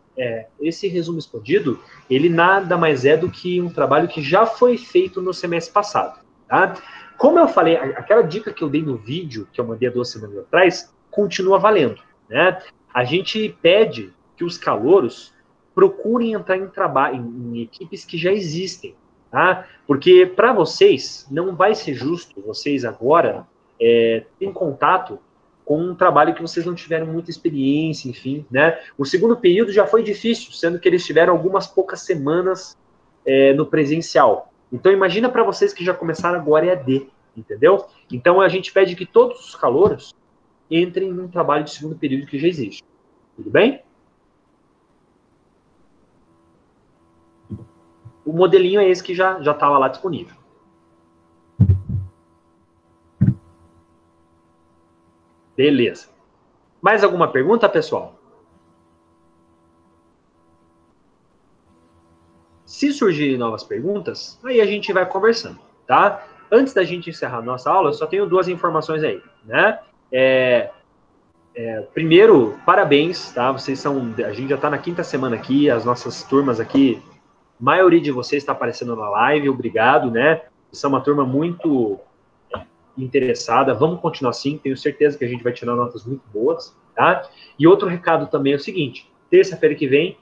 Esse resumo expandido, ele nada mais é do que um trabalho que já foi feito no semestre passado, tá? Como eu falei, aquela dica que eu dei no vídeo, que eu mandei há 2 semanas atrás, continua valendo, né? A gente pede que os calouros procurem entrar em equipes que já existem, tá? Porque para vocês, não vai ser justo vocês agora terem contato com um trabalho que vocês não tiveram muita experiência, enfim, né? O segundo período já foi difícil, sendo que eles tiveram algumas poucas semanas no presencial. Então, imagina para vocês que já começaram agora EAD, entendeu? Então, a gente pede que todos os calouros entrem num trabalho de segundo período que já existe. Tudo bem? O modelinho é esse que já estava lá disponível. Beleza. Mais alguma pergunta, pessoal? Se surgirem novas perguntas, aí a gente vai conversando, tá? Antes da gente encerrar a nossa aula, eu só tenho 2 informações aí, né? Primeiro, parabéns, tá? A gente já está na 5ª semana aqui, as nossas turmas aqui, a maioria de vocês está aparecendo na live, obrigado, né? Vocês são uma turma muito interessada, vamos continuar assim, tenho certeza que a gente vai tirar notas muito boas, tá? E outro recado também é o seguinte, terça-feira que vem,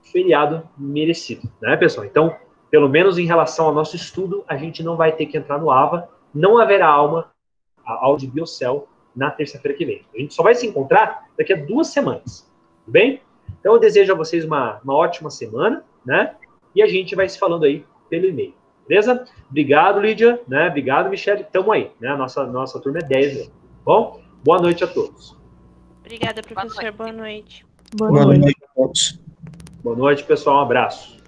feriado merecido, né, pessoal? Então, pelo menos em relação ao nosso estudo, a gente não vai ter que entrar no AVA, não haverá a aula de Biocel na terça-feira que vem. A gente só vai se encontrar daqui a 2 semanas, tudo bem? Então, eu desejo a vocês uma ótima semana, né? E a gente vai se falando aí pelo e-mail. Beleza? Obrigado, Lídia, né? Obrigado, Michele. Tamo aí, né? A nossa turma é 10, né? Bom? Boa noite a todos. Obrigada, professor. Boa noite. Boa noite a todos. Boa noite, pessoal. Um abraço.